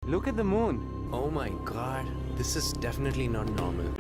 Look at the moon. Oh my god, this is definitely not normal.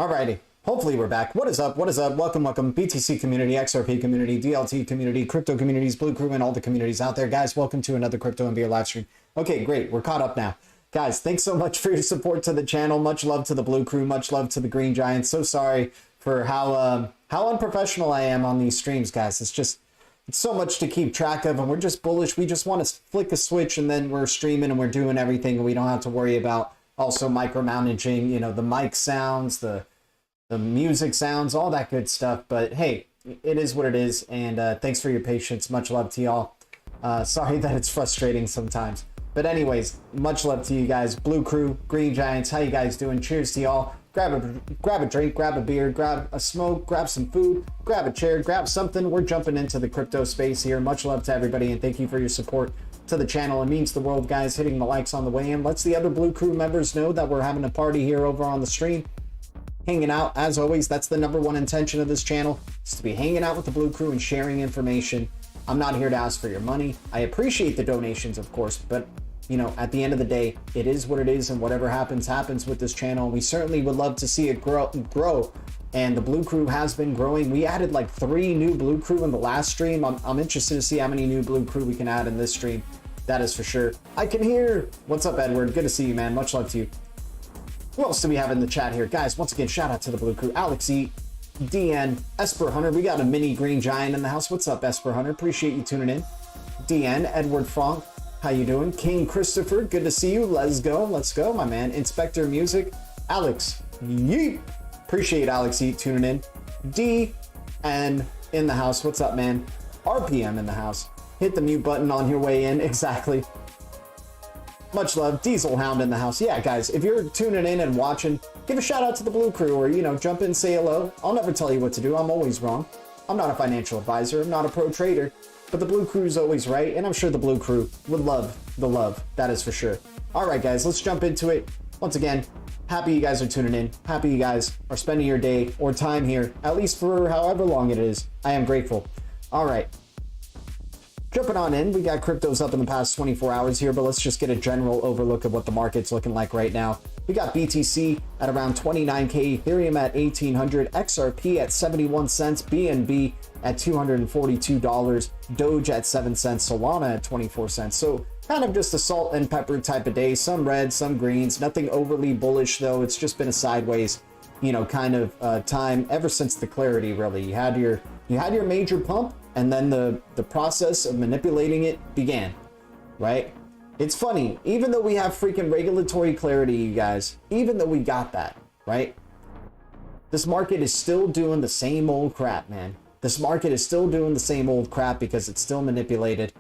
Alrighty, hopefully we're back. What is up? What is up? Welcome, welcome. BTC community, XRP community, DLT community, crypto communities, Blue Crew, and all the communities out there. Guys, welcome to another Crypto MBA live stream. Okay, great. We're caught up now. Guys, thanks so much for your support to the channel. Much love to the Blue Crew. Much love to the Green Giants. So sorry for how unprofessional I am on these streams, guys. It's so much to keep track of, and we're just bullish. We just want to flick a switch, and then we're streaming, and we're doing everything, and we don't have to worry about also micromanaging, you know, the mic sounds, the music sounds, all that good stuff. But hey, it is what it is, and thanks for your patience. Much love to y'all. Sorry that it's frustrating sometimes, but anyways, much love to you guys. Blue Crew, Green Giants, how you guys doing? Cheers to y'all. Grab a drink, grab a beer, grab a smoke, grab some food, grab a chair, grab something. We're jumping into the crypto space here. Much love to everybody, and thank you for your support to the channel. It means the world, guys. Hitting the likes on the way in lets the other Blue Crew members know that we're having a party here over on the stream, hanging out. As always, that's the #1 intention of this channel, is to be hanging out with the Blue Crew and sharing information. I'm not here to ask for your money. I appreciate the donations, of course, but you know, at the end of the day, it is what it is, and whatever happens with this channel. We certainly would love to see it grow and the Blue Crew has been growing. We added like 3 new Blue Crew in the last stream. I'm interested to see how many new Blue Crew we can add in this stream. That is for sure. I can hear. What's up, Edward? Good to see you, man. Much love to you. Who else do we have in the chat here? Guys, once again, shout out to the Blue Crew. Alex E, DN, Esper Hunter. We got a mini green giant in the house. What's up, Esper Hunter? Appreciate you tuning in. DN, Edward Frank. How you doing? King Christopher, good to see you. Let's go, my man. Inspector Music, Alex, yeet. Appreciate Alex E tuning in. D and in the house. What's up, man? RPM in the house. Hit the mute button on your way in. Exactly. Much love. Diesel Hound in the house. Yeah, guys, if you're tuning in and watching, give a shout out to the Blue Crew, or jump in, say hello. I'll never tell you what to do. I'm always wrong. I'm not a financial advisor. I'm not a pro trader. But the Blue Crew is always right, and I'm sure the Blue Crew would love the love. That is for sure. All right, guys, let's jump into it. Once again, happy you guys are tuning in. Happy you guys are spending your day or time here, at least for however long it is. I am grateful. All right. Jumping on in, we got cryptos up in the past 24 hours here, but let's just get a general overlook of what the market's looking like right now. We got BTC at around 29K, Ethereum at 1800, XRP at 71 cents, BNB at $242, Doge at 7 cents, Solana at 24 cents. So kind of just a salt and pepper type of day, some reds, some greens, nothing overly bullish though. It's just been a sideways, kind of time ever since the clarity, really. You had your major pump, and then the process of manipulating it began, right? It's funny, even though we have freaking regulatory clarity, you guys, even though we got that, right? This market is still doing the same old crap, man. This market is still doing the same old crap because it's still manipulated,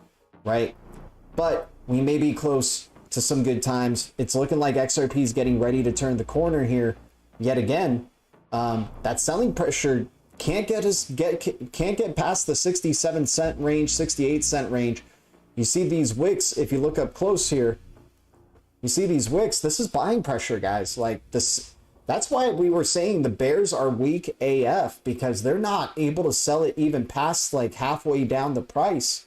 right? But we may be close to some good times. It's looking like XRP is getting ready to turn the corner here yet again. That selling pressure can't get past the 67 cent range, 68 cent range. You see these wicks, if you look up close here, you see these wicks. This is buying pressure, guys. Like this, that's why we were saying the bears are weak AF, because they're not able to sell it even past like halfway down the price,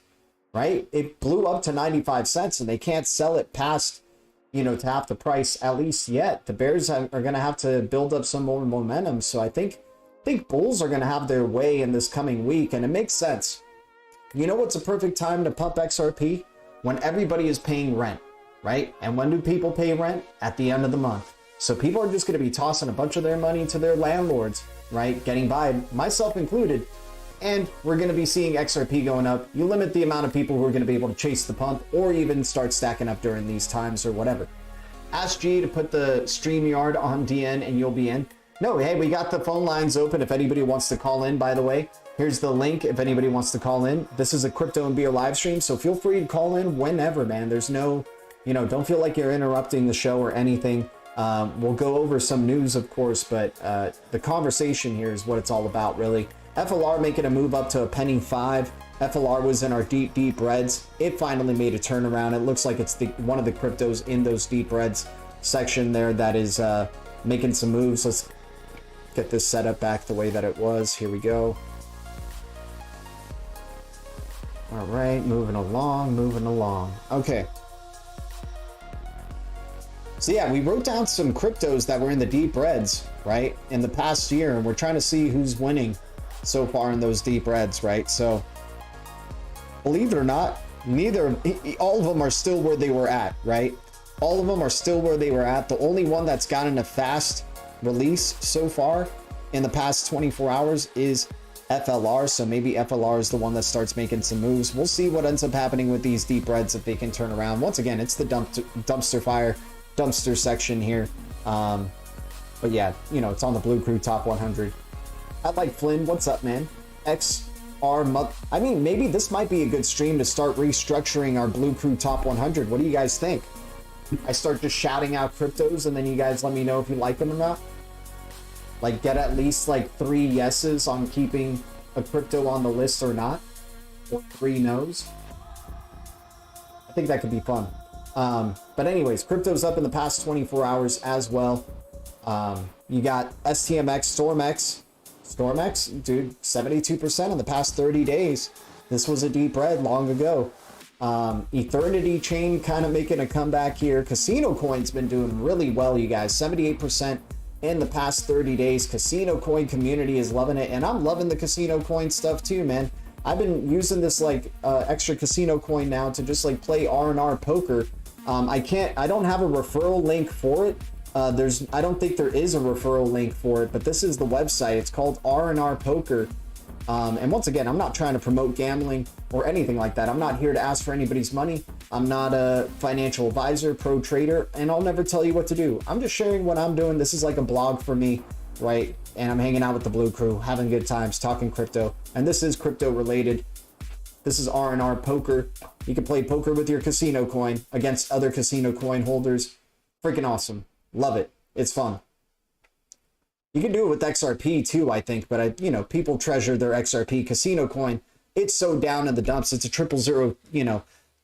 right? It blew up to 95 cents and they can't sell it past, to half the price at least yet. The bears are going to have to build up some more momentum. So I think bulls are going to have their way in this coming week, and it makes sense. You know what's a perfect time to pump XRP? When everybody is paying rent, right? And when do people pay rent? At the end of the month. So people are just going to be tossing a bunch of their money to their landlords, right? Getting by, myself included. And we're going to be seeing XRP going up. You limit the amount of people who are going to be able to chase the pump or even start stacking up during these times or whatever. Ask G to put the StreamYard on DN and you'll be in. No, hey, we got the phone lines open if anybody wants to call in, by the way. Here's the link if anybody wants to call in. This is a Crypto and Beer live stream, so feel free to call in whenever, man. There's no, don't feel like you're interrupting the show or anything. We'll go over some news, of course, but the conversation here is what it's all about, really. FLR making a move up to a penny 5. FLR was in our deep reds. It finally made a turnaround. It looks like it's one of the cryptos in those deep reds section there that is making some moves. Let's get this set up back the way that it was. Here we go. All right, moving along. Okay. So yeah, we wrote down some cryptos that were in the deep reds, right, in the past year, and we're trying to see who's winning so far in those deep reds, right? So believe it or not, all of them are still where they were at, right? All of them are still where they were at. The only one that's gotten a fast release so far in the past 24 hours is FLR, so maybe FLR is the one that starts making some moves. We'll see what ends up happening with these deep reds if they can turn around. Once again, it's the dumpster section here, but yeah, it's on the Blue Crew top 100. I like Flynn. What's up, man? I mean, maybe this might be a good stream to start restructuring our Blue Crew top 100. What do you guys think? I start just shouting out cryptos and then you guys let me know if you like them or not. Like, get at least like 3 yeses on keeping a crypto on the list or not, or 3 no's. I think that could be fun. But anyways, crypto's up in the past 24 hours as well. You got STMX, Stormex, dude, 72% in the past 30 days. This was a deep red long ago. Eternity Chain kind of making a comeback here. Casino Coin's been doing really well, you guys. 78% in the past 30 days. Casino coin community is loving it, and I'm loving the casino coin stuff too, man. I've been using this like extra casino coin now to just like play R&R poker. I don't have a referral link for it. I don't think there is a referral link for it, but this is the website. It's called R&R Poker. And once again, I'm not trying to promote gambling or anything like that. I'm not here to ask for anybody's money. I'm not a financial advisor, pro trader, and I'll never tell you what to do. I'm just sharing what I'm doing. This is like a blog for me, right? And I'm hanging out with the Blue Crew, having good times, talking crypto. And this is crypto related. This is R&R Poker. You can play poker with your casino coin against other casino coin holders. Freaking awesome. Love it. It's fun. You can do it with XRP too, I think, but people treasure their XRP casino coin. It's so down in the dumps. It's a 000,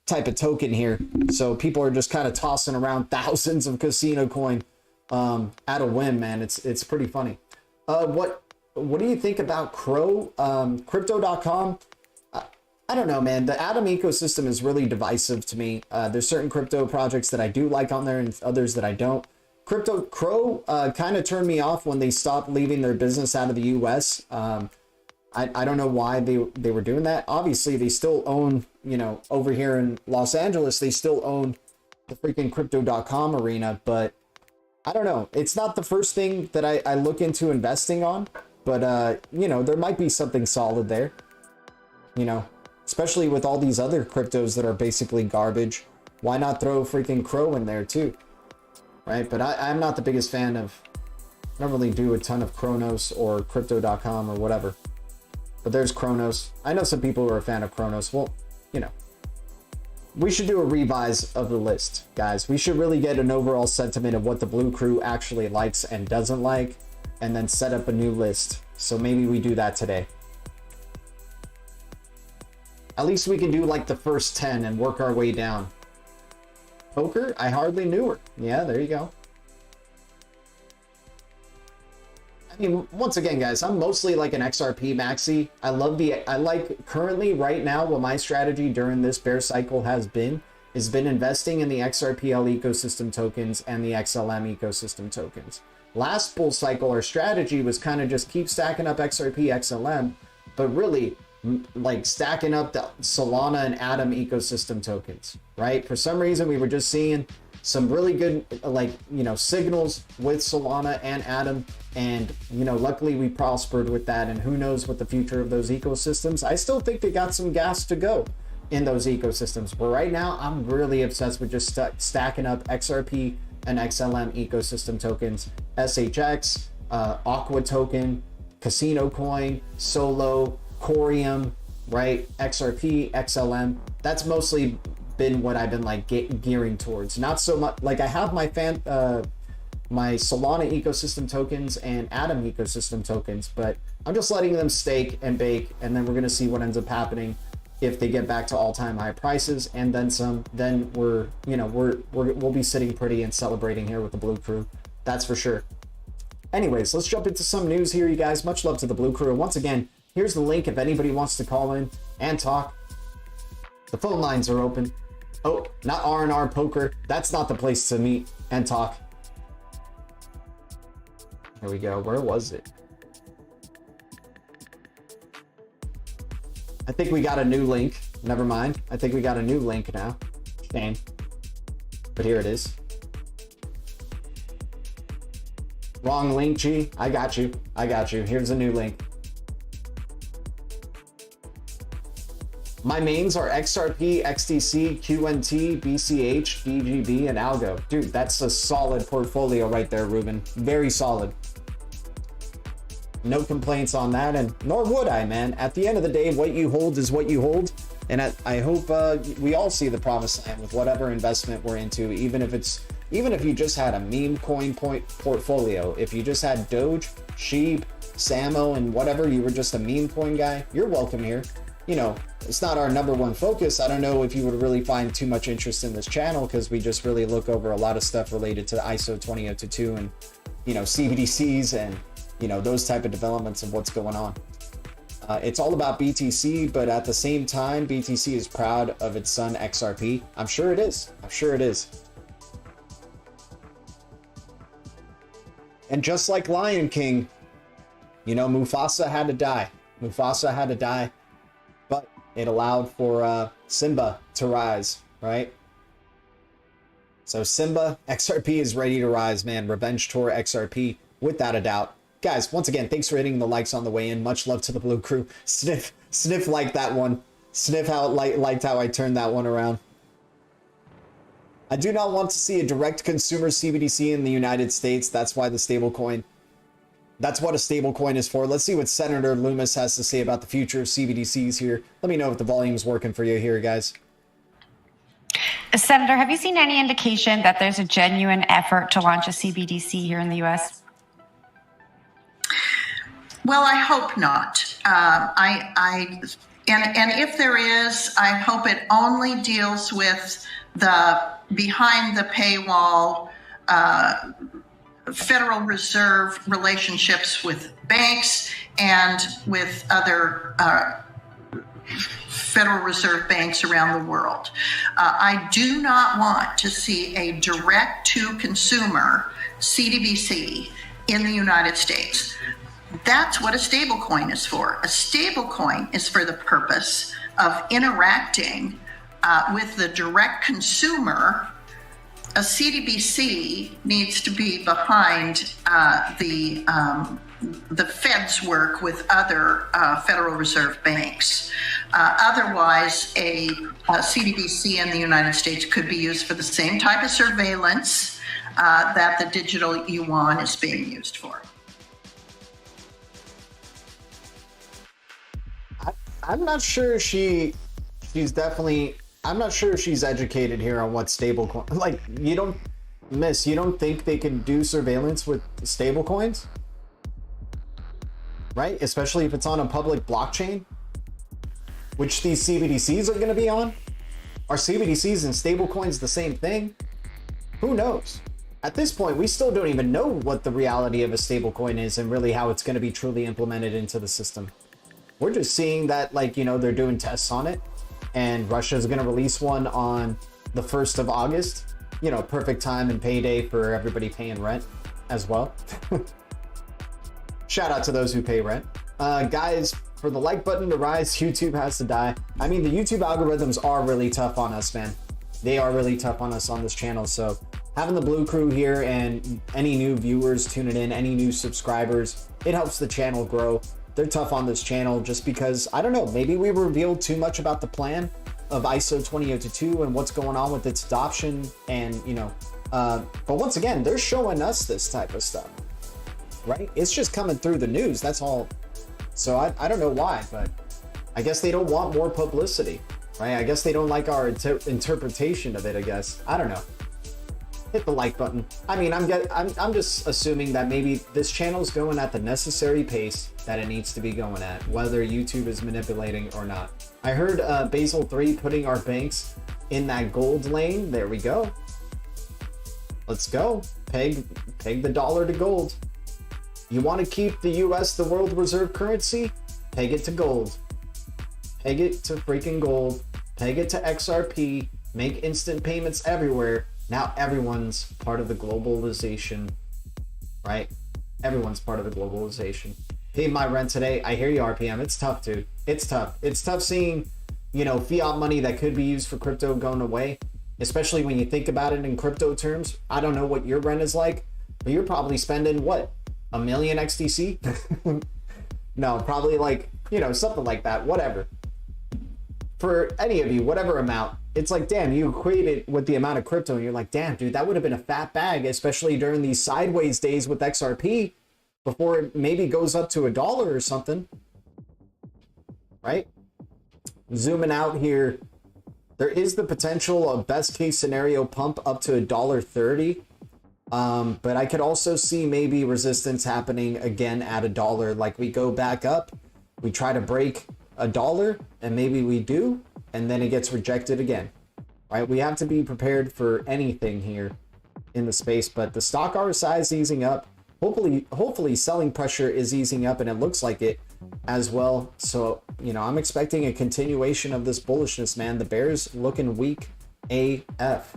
type of token here. So people are just kind of tossing around thousands of casino coin at a whim, man. It's pretty funny. What do you think about Crow? Crypto.com? I don't know, man. The Atom ecosystem is really divisive to me. There's certain crypto projects that I do like on there and others that I don't. Crow kind of turned me off when they stopped leaving their business out of the US. I don't know why they were doing that. Obviously, they still own, over here in Los Angeles, they still own the freaking crypto.com arena. But I don't know. It's not the first thing that I look into investing on. But, there might be something solid there. Especially with all these other cryptos that are basically garbage. Why not throw freaking Crow in there too? Right? But I'm not the biggest fan of, I don't really do a ton of Kronos or crypto.com or whatever. But there's Kronos. I know some people who are a fan of Kronos. Well, we should do a revise of the list, guys. We should really get an overall sentiment of what the Blue Crew actually likes and doesn't like, and then set up a new list. So maybe we do that today. At least we can do like the first 10 and work our way down. Poker? I hardly knew her. Yeah, there you go. I mean, once again, guys, I'm mostly like an XRP maxi. I like currently right now what my strategy during this bear cycle has been investing in the XRPL ecosystem tokens and the XLM ecosystem tokens. Last bull cycle, our strategy was kind of just keep stacking up XRP XLM, but really like stacking up the Solana and Atom ecosystem tokens, right? For some reason, we were just seeing some really good, signals with Solana and Atom. And, luckily we prospered with that. And who knows what the future of those ecosystems. I still think they got some gas to go in those ecosystems. But right now, I'm really obsessed with just stacking up XRP and XLM ecosystem tokens, SHX, Aqua token, Casino Coin, Solo, Corium, right? XRP, XLM. That's mostly been what I've been like gearing towards. Not so much like I have my my Solana ecosystem tokens and Atom ecosystem tokens, but I'm just letting them stake and bake, and then we're gonna see what ends up happening if they get back to all-time high prices and then some. Then we'll be sitting pretty and celebrating here with the Blue Crew. That's for sure. Anyways, let's jump into some news here, you guys. Much love to the Blue Crew. Once again, here's the link if anybody wants to call in and talk. The phone lines are open. Oh, not R&R Poker. That's not the place to meet and talk. There we go. Where was it? I think we got a new link. Never mind. I think we got a new link now. Shame. But here it is. Wrong link, G. I got you. Here's a new link. My mains are XRP, XDC, QNT, BCH, DGB, and Algo. Dude, that's a solid portfolio right there, Ruben. Very solid. No complaints on that, and nor would I, man. At the end of the day, what you hold is what you hold. And I hope we all see the promised land with whatever investment we're into, even if you just had a meme coin portfolio. If you just had Doge, Sheep, Samo, and whatever, you were just a meme coin guy, you're welcome here. It's not our number one focus. I don't know if you would really find too much interest in this channel because we just really look over a lot of stuff related to ISO 20022 and, CBDCs and, those type of developments of what's going on. It's all about BTC, but at the same time, BTC is proud of its son XRP. I'm sure it is. And just like Lion King, you know, Mufasa had to die. Mufasa had to die, but it allowed for Simba to rise, right? So Simba, XRP is ready to rise, man. Revenge Tour XRP, without a doubt. Guys, once again, thanks for hitting the likes on the way in. Much love to the Blue Crew. Sniff liked that one. Sniff liked how I turned that one around. I do not want to see a direct consumer CBDC in the United States. That's why the stablecoin. That's what a stablecoin is for. Let's see what Senator Loomis has to say about the future of CBDCs here. Let me know if the volume's working for you here, guys. Senator, have you seen any indication that there's a genuine effort to launch a CBDC here in the U.S.? Well, I hope not. And if there is, I hope it only deals with the behind the paywall Federal Reserve relationships with banks and with other Federal Reserve banks around the world. I do not want to see a direct-to-consumer CBDC in the United States. That's what a stablecoin is for. A stablecoin is for the purpose of interacting with the direct consumer. A CBDC needs to be behind the Fed's work with other Federal Reserve banks. Otherwise, a CBDC in the United States could be used for the same type of surveillance that the digital yuan is being used for. I'm not sure she's definitely. I'm not sure she's educated here on what stablecoin. Like, you don't think they can do surveillance with stablecoins, right? Especially if it's on a public blockchain, which these CBDCs are going to be on. Are CBDCs and stablecoins the same thing? Who knows? At this point, we still don't even know what the reality of a stablecoin is and really how it's going to be truly implemented into the system. We're just seeing that, like, you know, they're doing tests on it, and Russia is going to release one on the 1st of August. You know, perfect time and payday for everybody paying rent as well. Shout out to those who pay rent. Guys, for the like button to rise, YouTube has to die. I mean, the YouTube algorithms are really tough on us, man. They are really tough on us on this channel. So having the Blue Crew here and any new viewers tuning in, any new subscribers, it helps the channel grow. They're tough on this channel just because, I don't know, maybe we revealed too much about the plan of ISO 20022 and what's going on with its adoption, and, you know, but once again, they're showing us this type of stuff, right? It's just coming through the news, that's all. So I don't know why, but I guess they don't want more publicity, right? I guess they don't like our interpretation of it, I guess. I don't know. Hit the like button. I mean, I'm just assuming that maybe this channel's going at the necessary pace that it needs to be going at, whether YouTube is manipulating or not. I heard Basel 3 putting our banks in that gold lane. There we go. Let's go. Peg the dollar to gold. You want to keep the US the world reserve currency? Peg it to gold. Peg it to freaking gold. Peg it to XRP. Make instant payments everywhere. Now everyone's part of the globalization, right? Everyone's part of the globalization. Paid my rent today. I hear you, RPM. It's tough, dude. It's tough. It's tough seeing, you know, fiat money that could be used for crypto going away, especially when you think about it in crypto terms. I don't know what your rent is like, but you're probably spending, what, 1 million XDC? No, probably like, you know, something like that, whatever. For any of you, whatever amount, it's like, damn, you equate it with the amount of crypto and you're like, damn, dude, that would have been a fat bag, especially during these sideways days with XRP before it maybe goes up to $1 or something, right? Zooming out here, there is the potential of best case scenario pump up to $1.30. But I could also see maybe resistance happening again at $1. Like we go back up, we try to break $1, and maybe we do, and then it gets rejected again, right? We have to be prepared for anything here in the space, but the stock RSI is easing up. Hopefully selling pressure is easing up, and it looks like it as well. So, you know, I'm expecting a continuation of this bullishness, man. The bears looking weak AF.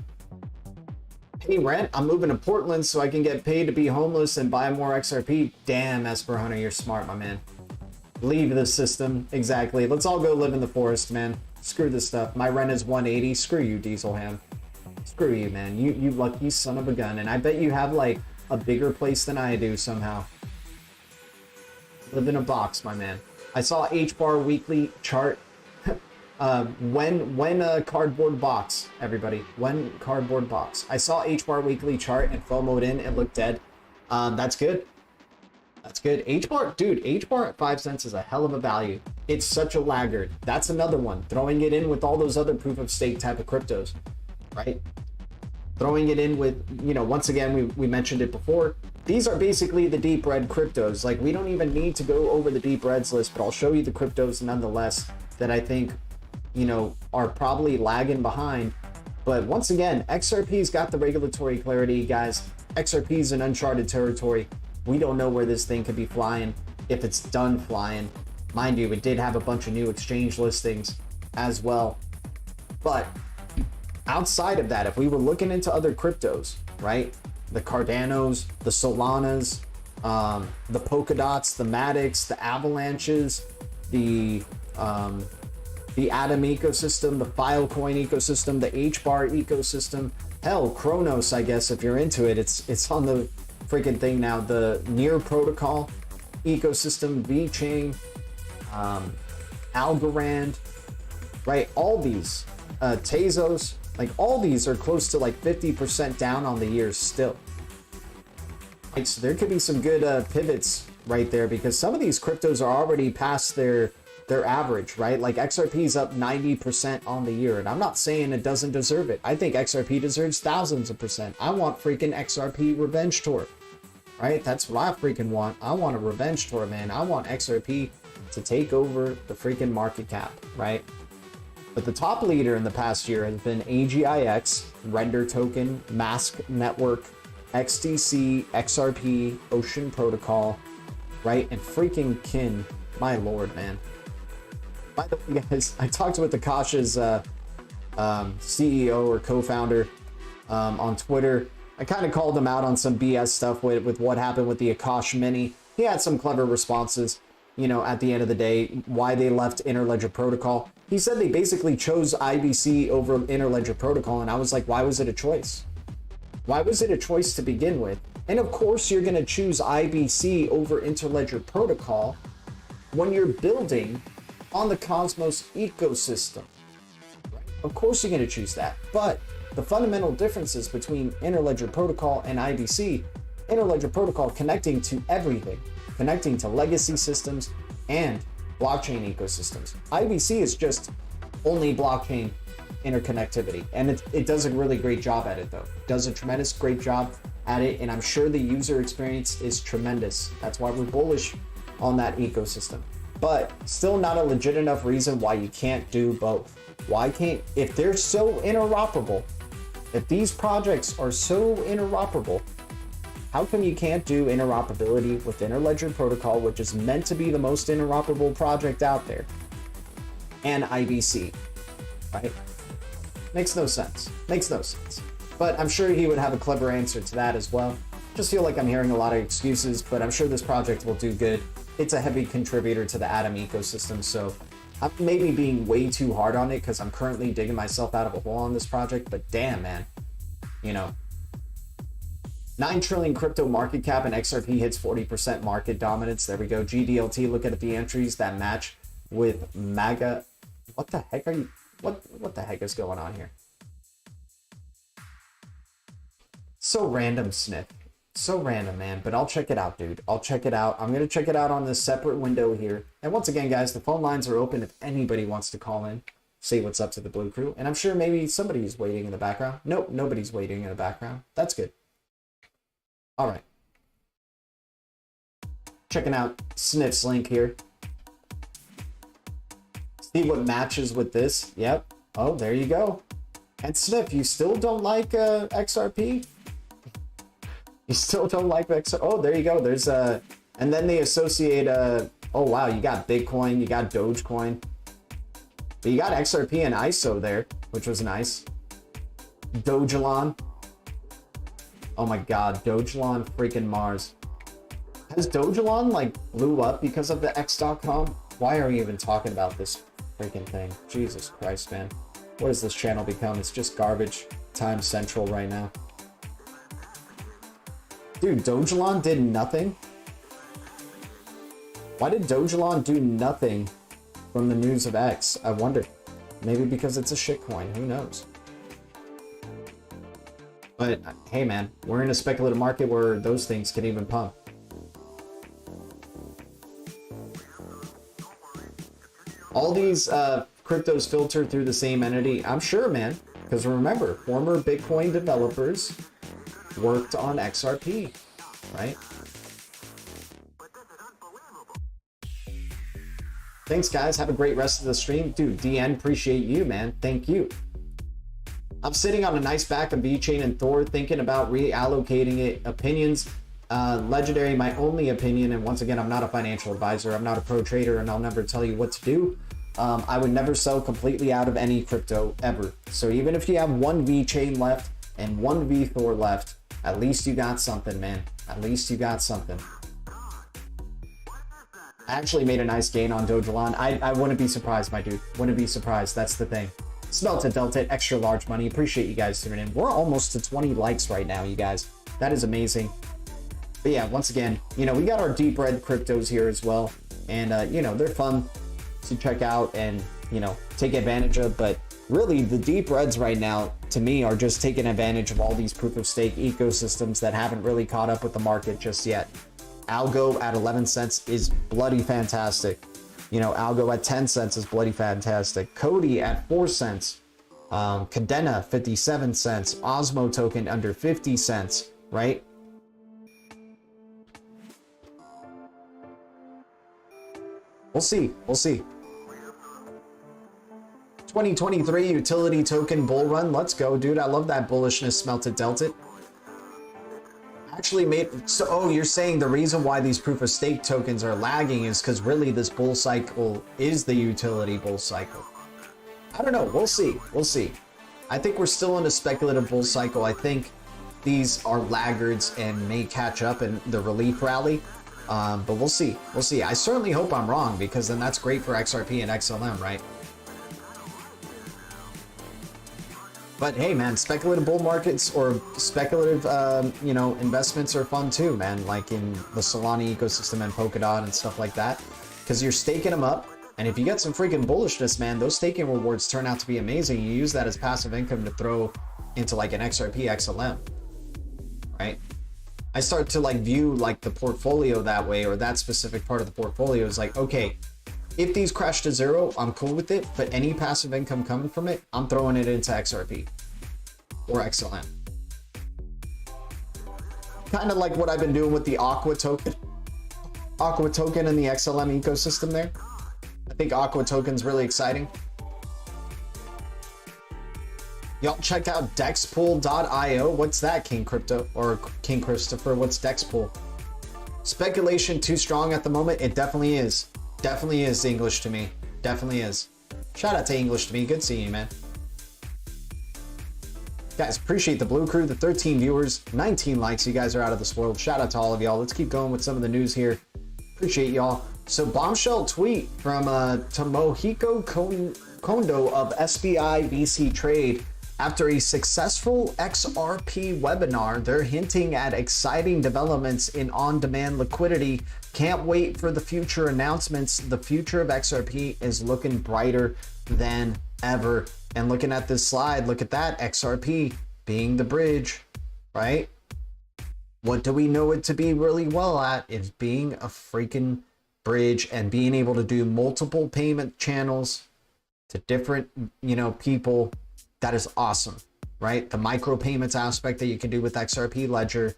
Pay rent? I'm moving to Portland so I can get paid to be homeless and buy more XRP. Damn, Esper Hunter, you're smart, my man. Leave the system. Exactly. Let's all go live in the forest, man. Screw this stuff. My rent is 180. Screw you, Diesel Ham. Screw you, man. You lucky son of a gun. And I bet you have, like, a bigger place than I do somehow. Live in a box, my man. I saw H-bar weekly chart. When a cardboard box, everybody. When cardboard box. I saw H-bar weekly chart and FOMO'd in. It looked dead. That's good. That's good. H-bar, dude, H-bar at 5 cents is a hell of a value. It's such a laggard. That's another one. Throwing it in with all those other proof of stake type of cryptos, right? Throwing it in with, you know, once again, we mentioned it before. These are basically the deep red cryptos. Like, we don't even need to go over the deep reds list, but I'll show you the cryptos nonetheless that I think, you know, are probably lagging behind. But once again, XRP's got the regulatory clarity, guys. XRP's in uncharted territory. We don't know where this thing could be flying, if it's done flying. Mind you, it did have a bunch of new exchange listings as well. But outside of that, if we were looking into other cryptos, right? The Cardanos, the Solanas, the Polkadots, the Matics, the Avalanches, the Atom ecosystem, the Filecoin ecosystem, the H-bar ecosystem, hell, Kronos, I guess, if you're into it, it's on the freaking thing now. The Near Protocol ecosystem, VeChain, Algorand, right? All these, Tezos, like all these are close to like 50% down on the year still. Right, so there could be some good pivots right there, because some of these cryptos are already past their average, right? Like XRP's up 90% on the year, and I'm not saying it doesn't deserve it. I think XRP deserves thousands of percent. I want freaking XRP revenge tour, right? That's what I freaking want. I want a revenge tour, man. I want XRP to take over the freaking market cap, right? But the top leader in the past year has been AGIX, Render Token, Mask Network, XDC, XRP, Ocean Protocol, right? And freaking Kin. My lord, man. By the way, guys, I talked with Akash's CEO or co-founder on Twitter. I kind of called him out on some BS stuff with what happened with the Akash Mini. He had some clever responses, you know, at the end of the day, why they left Interledger Protocol. He said they basically chose IBC over Interledger Protocol, and I was like, why was it a choice? Why was it a choice to begin with? And of course you're going to choose IBC over Interledger Protocol when you're building on the Cosmos ecosystem. Of course you're going to choose that. But the fundamental differences between Interledger Protocol and IBC, Interledger Protocol connecting to everything, connecting to legacy systems and blockchain ecosystems. IBC is just only blockchain interconnectivity, and it does a really great job at it though. It does a tremendous great job at it, and I'm sure the user experience is tremendous. That's why we're bullish on that ecosystem. But still not a legit enough reason why you can't do both. Why can't, if they're so interoperable, if these projects are so interoperable, how come you can't do interoperability with Interledger Protocol, which is meant to be the most interoperable project out there, and IBC, right? Makes no sense. Makes no sense. But I'm sure he would have a clever answer to that as well. Just feel like I'm hearing a lot of excuses, but I'm sure this project will do good. It's a heavy contributor to the Atom ecosystem, so I'm maybe being way too hard on it because I'm currently digging myself out of a hole on this project, but damn, man, you know, 9 trillion crypto market cap and XRP hits 40% market dominance. There we go. GDLT, look at the entries that match with MAGA. What the heck are you? What the heck is going on here? So random, Sniff. So random, man. But I'll check it out, dude. I'll check it out. I'm going to check it out on this separate window here. And once again, guys, the phone lines are open if anybody wants to call in, say what's up to the Blue Crew. And I'm sure maybe somebody's waiting in the background. Nope, nobody's waiting in the background. That's good. All right. Checking out Sniff's link here. See what matches with this. Yep. Oh, there you go. And Sniff, you still don't like XRP? You still don't like XRP? Oh, there you go. There's a... And then they associate... oh, wow. You got Bitcoin. You got Dogecoin. But you got XRP and ISO there, which was nice. Dogelon. Oh my god, Dogelon freaking Mars. Has Dogelon like blew up because of the X.com? Why are we even talking about this freaking thing? Jesus Christ, man. What has this channel become? It's just garbage time central right now. Dude, Dogelon did nothing? Why did Dogelon do nothing from the news of X? I wonder. Maybe because it's a shitcoin. Who knows? But hey, man, we're in a speculative market where those things can even pump. All these cryptos filter through the same entity. I'm sure, man. Because remember, former Bitcoin developers worked on XRP, right? Thanks, guys. Have a great rest of the stream. Dude, DN, appreciate you, man. Thank you. I'm sitting on a nice back of VeChain and Thor, thinking about reallocating it. Opinions, Legendary, my only opinion, and once again, I'm not a financial advisor. I'm not a pro trader, and I'll never tell you what to do. I would never sell completely out of any crypto, ever. So even if you have one VeChain left and one VThor left, at least you got something, man. At least you got something. I actually made a nice gain on Dogelon. I wouldn't be surprised, my dude. Wouldn't be surprised. That's the thing. Smelted Delta, extra large money. Appreciate you guys tuning in. We're almost to 20 likes right now, you guys. That is amazing. But yeah, once again, you know, we got our deep red cryptos here as well. And, you know, they're fun to check out and, you know, take advantage of. But really, the deep reds right now, to me, are just taking advantage of all these proof of stake ecosystems that haven't really caught up with the market just yet. Algo at 11 cents is bloody fantastic. You know, Algo at 10 cents is bloody fantastic. Cody at 4 cents. Cadena, 57 cents. Osmo token under 50 cents, right? We'll see. We'll see. 2023 utility token bull run. Let's go, dude. I love that bullishness, Smelted Delta. Actually made so you're saying the reason why these proof of stake tokens are lagging is because really this bull cycle is the utility bull cycle. I don't know, we'll see. I think we're still in a speculative bull cycle. I think these are laggards and may catch up in the relief rally, but we'll see. I certainly hope I'm wrong, because then that's great for XRP and XLM, right? But hey, man, speculative bull markets or speculative, you know, investments are fun too, man. Like in the Solana ecosystem and Polkadot and stuff like that, because you're staking them up, and if you get some freaking bullishness, man, those staking rewards turn out to be amazing. You use that as passive income to throw into like an XRP XLM, right? I start to like view like the portfolio that way, or that specific part of the portfolio is like, okay, if these crash to zero, I'm cool with it, but any passive income coming from it, I'm throwing it into XRP or XLM. Kind of like what I've been doing with the Aqua token. Aqua token in the XLM ecosystem there. I think Aqua token's really exciting. Y'all check out dexpool.io. What's that, King Crypto or King Christopher? What's Dexpool? Speculation too strong at the moment? It definitely is. Definitely is English to me. Definitely is. Shout out to English to me. Good seeing you, man. Guys, appreciate the Blue Crew, the 13 viewers, 19 likes. You guys are out of this world. Shout out to all of y'all. Let's keep going with some of the news here. Appreciate y'all. So bombshell tweet from Tomohiko Kondo of SBI VC Trade. After a successful XRP webinar, they're hinting at exciting developments in on-demand liquidity. Can't wait for the future announcements. The future of XRP is looking brighter than ever. And looking at this slide, look at that, XRP being the bridge, right? What do we know it to be really well at? Is being a freaking bridge and being able to do multiple payment channels to different, you know, people. That is awesome, right? The micropayments aspect that you can do with XRP Ledger.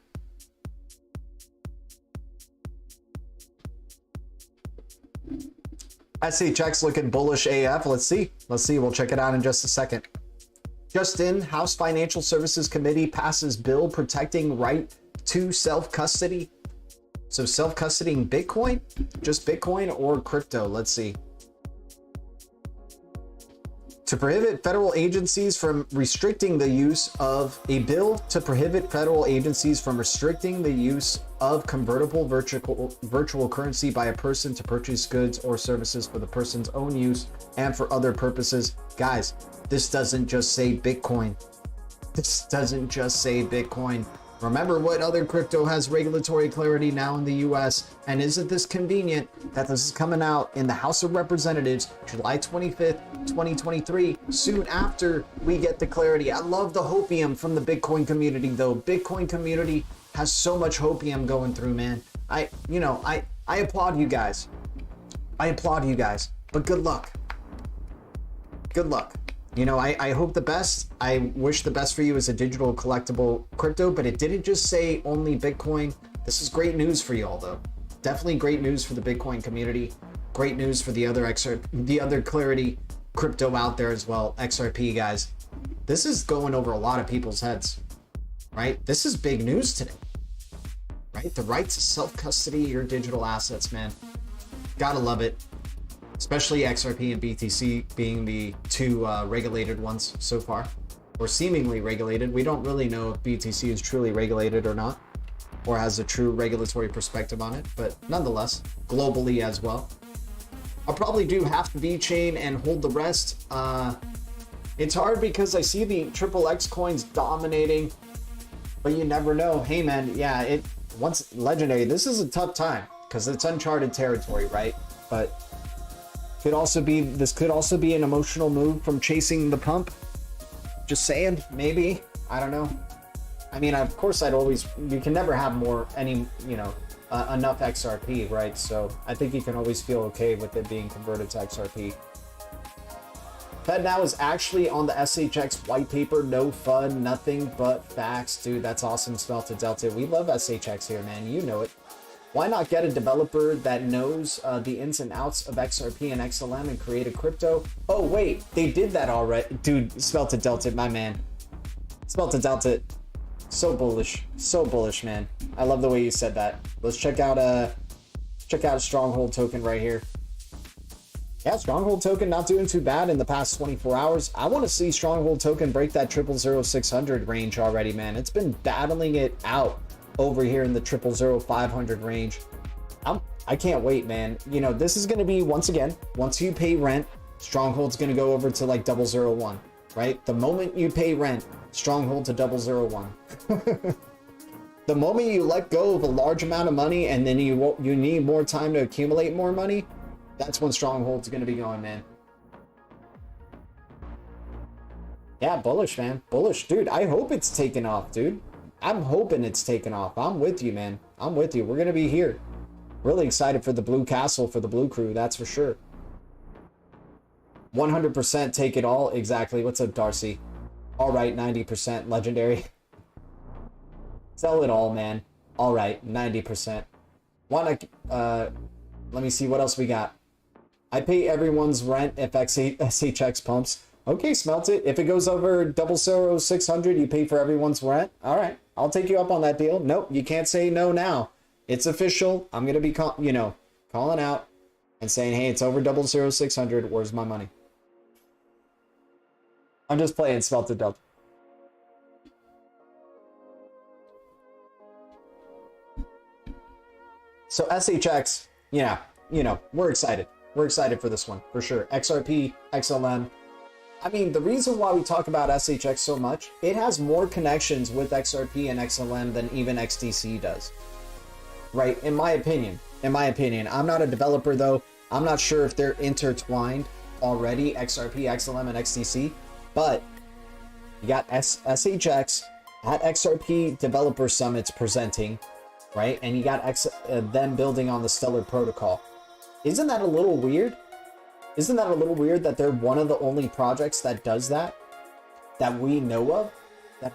SHX looking bullish AF. Let's see. We'll check it out in just a second. Just in, House Financial Services Committee passes bill protecting right to self-custody. So self-custodying Bitcoin? Just Bitcoin or crypto? Let's see. to prohibit federal agencies from restricting the use of a bill to prohibit federal agencies from restricting the use of convertible virtual currency by a person to purchase goods or services for the person's own use and for other purposes. Guys, this doesn't just say Bitcoin. This doesn't just say Bitcoin. Remember what other crypto has regulatory clarity now in the US, and isn't this convenient that this is coming out in the House of Representatives July 25th, 2023, soon after we get the clarity. I love the hopium from the Bitcoin community though. Bitcoin community has so much hopium going through, man. I applaud you guys. I applaud you guys, but good luck. Good luck. You know, I hope the best. I wish the best for you as a digital collectible crypto, but it didn't just say only Bitcoin. This is great news for y'all though. Definitely great news for the Bitcoin community. Great news for the other Clarity crypto out there as well. XRP, guys. This is going over a lot of people's heads, right? This is big news today, right? The right to self-custody your digital assets, man. Gotta love it. Especially XRP and BTC being the two regulated ones so far, or seemingly regulated. We don't really know if BTC is truly regulated or not, or has a true regulatory perspective on it, but nonetheless, globally as well. I'll probably do half the V-chain and hold the rest. It's hard because I see the XXX coins dominating, but you never know. Hey man, yeah, once legendary, this is a tough time because it's uncharted territory, right? But this could also be an emotional move from chasing the pump. Just saying, maybe. I don't know. I mean, of course, you can never have enough XRP, right? So I think you can always feel okay with it being converted to XRP. FedNow is actually on the SHX white paper. No fun, nothing but facts. Dude, that's awesome. Smelted Delta. We love SHX here, man. You know it. Why not get a developer that knows the ins and outs of XRP and XLM and create a crypto? Oh, wait, they did that already. Dude, Smelted Delta, my man. Smelted Delta, so bullish, man. I love the way you said that. Let's check out a Stronghold token right here. Yeah, Stronghold token not doing too bad in the past 24 hours. I want to see Stronghold token break that 0000600 range already, man. It's been battling it out over here in the 0000500 range. I can't wait, man. You know, this is going to be, once again, once you pay rent, Stronghold's going to go over to like 001, right? The moment you pay rent, Stronghold to 001. The moment you let go of a large amount of money and then you need more time to accumulate more money, that's when Stronghold's going to be going, man. Yeah, bullish, man. Bullish. Dude, I hope it's taken off, dude. I'm hoping it's taken off. I'm with you, man. I'm with you. We're going to be here. Really excited for the Blue Castle, for the Blue Crew. That's for sure. 100% take it all. Exactly. What's up, Darcy? All right, 90% legendary. Sell it all, man. All right, 90%. Let me see what else we got. I pay everyone's rent if SHX pumps. Okay, Smelt it. If it goes over 00600, you pay for everyone's rent. All right, I'll take you up on that deal. Nope, you can't say no now. It's official. I'm gonna be, calling out and saying, hey, it's over 00600. Where's my money? I'm just playing Smelted Delta. So SHX, yeah, we're excited. We're excited for this one, for sure. XRP, XLM. I mean, the reason why we talk about SHX so much, it has more connections with XRP and XLM than even XDC does. Right? In my opinion. I'm not a developer though. I'm not sure if they're intertwined already, XRP, XLM, and XDC. But you got SHX at XRP Developer Summits presenting, right? And you got them building on the Stellar Protocol. Isn't that a little weird? Isn't that a little weird that they're one of the only projects that does that we know of, that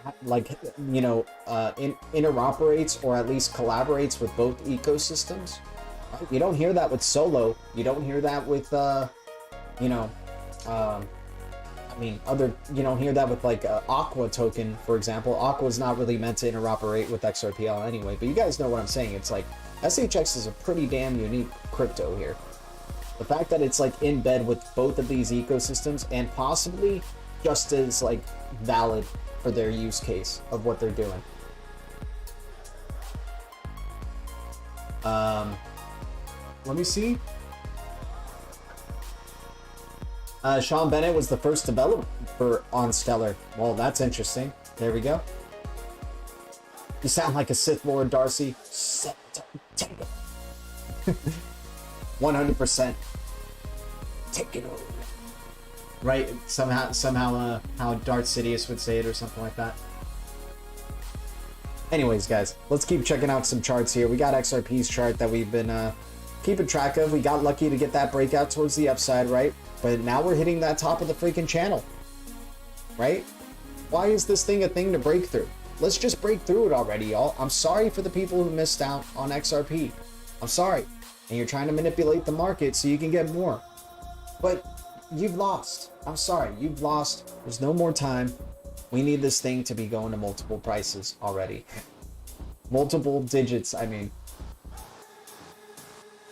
interoperates or at least collaborates with both ecosystems? Right? You don't hear that with Solo. You don't hear that with you don't hear that with like Aqua token, for example. Aqua is not really meant to interoperate with XRPL anyway, but you guys know what I'm saying. It's like SHX is a pretty damn unique crypto here. The fact that it's like in bed with both of these ecosystems and possibly just as like valid for their use case of what they're doing. Let me see. Sean Bennett was the first developer on Stellar. Well, that's interesting. There we go. You sound like a Sith Lord, Darcy. 100%. Take it over. Right? Somehow, how Darth Sidious would say it or something like that. Anyways, guys, let's keep checking out some charts here. We got XRP's chart that we've been keeping track of. We got lucky to get that breakout towards the upside, right? But now we're hitting that top of the freaking channel, right? Why is this thing a thing to break through? Let's just break through it already, y'all. I'm sorry for the people who missed out on XRP. I'm sorry. And you're trying to manipulate the market so you can get more. But you've lost. I'm sorry. You've lost. There's no more time. We need this thing to be going to multiple prices already. Multiple digits, I mean.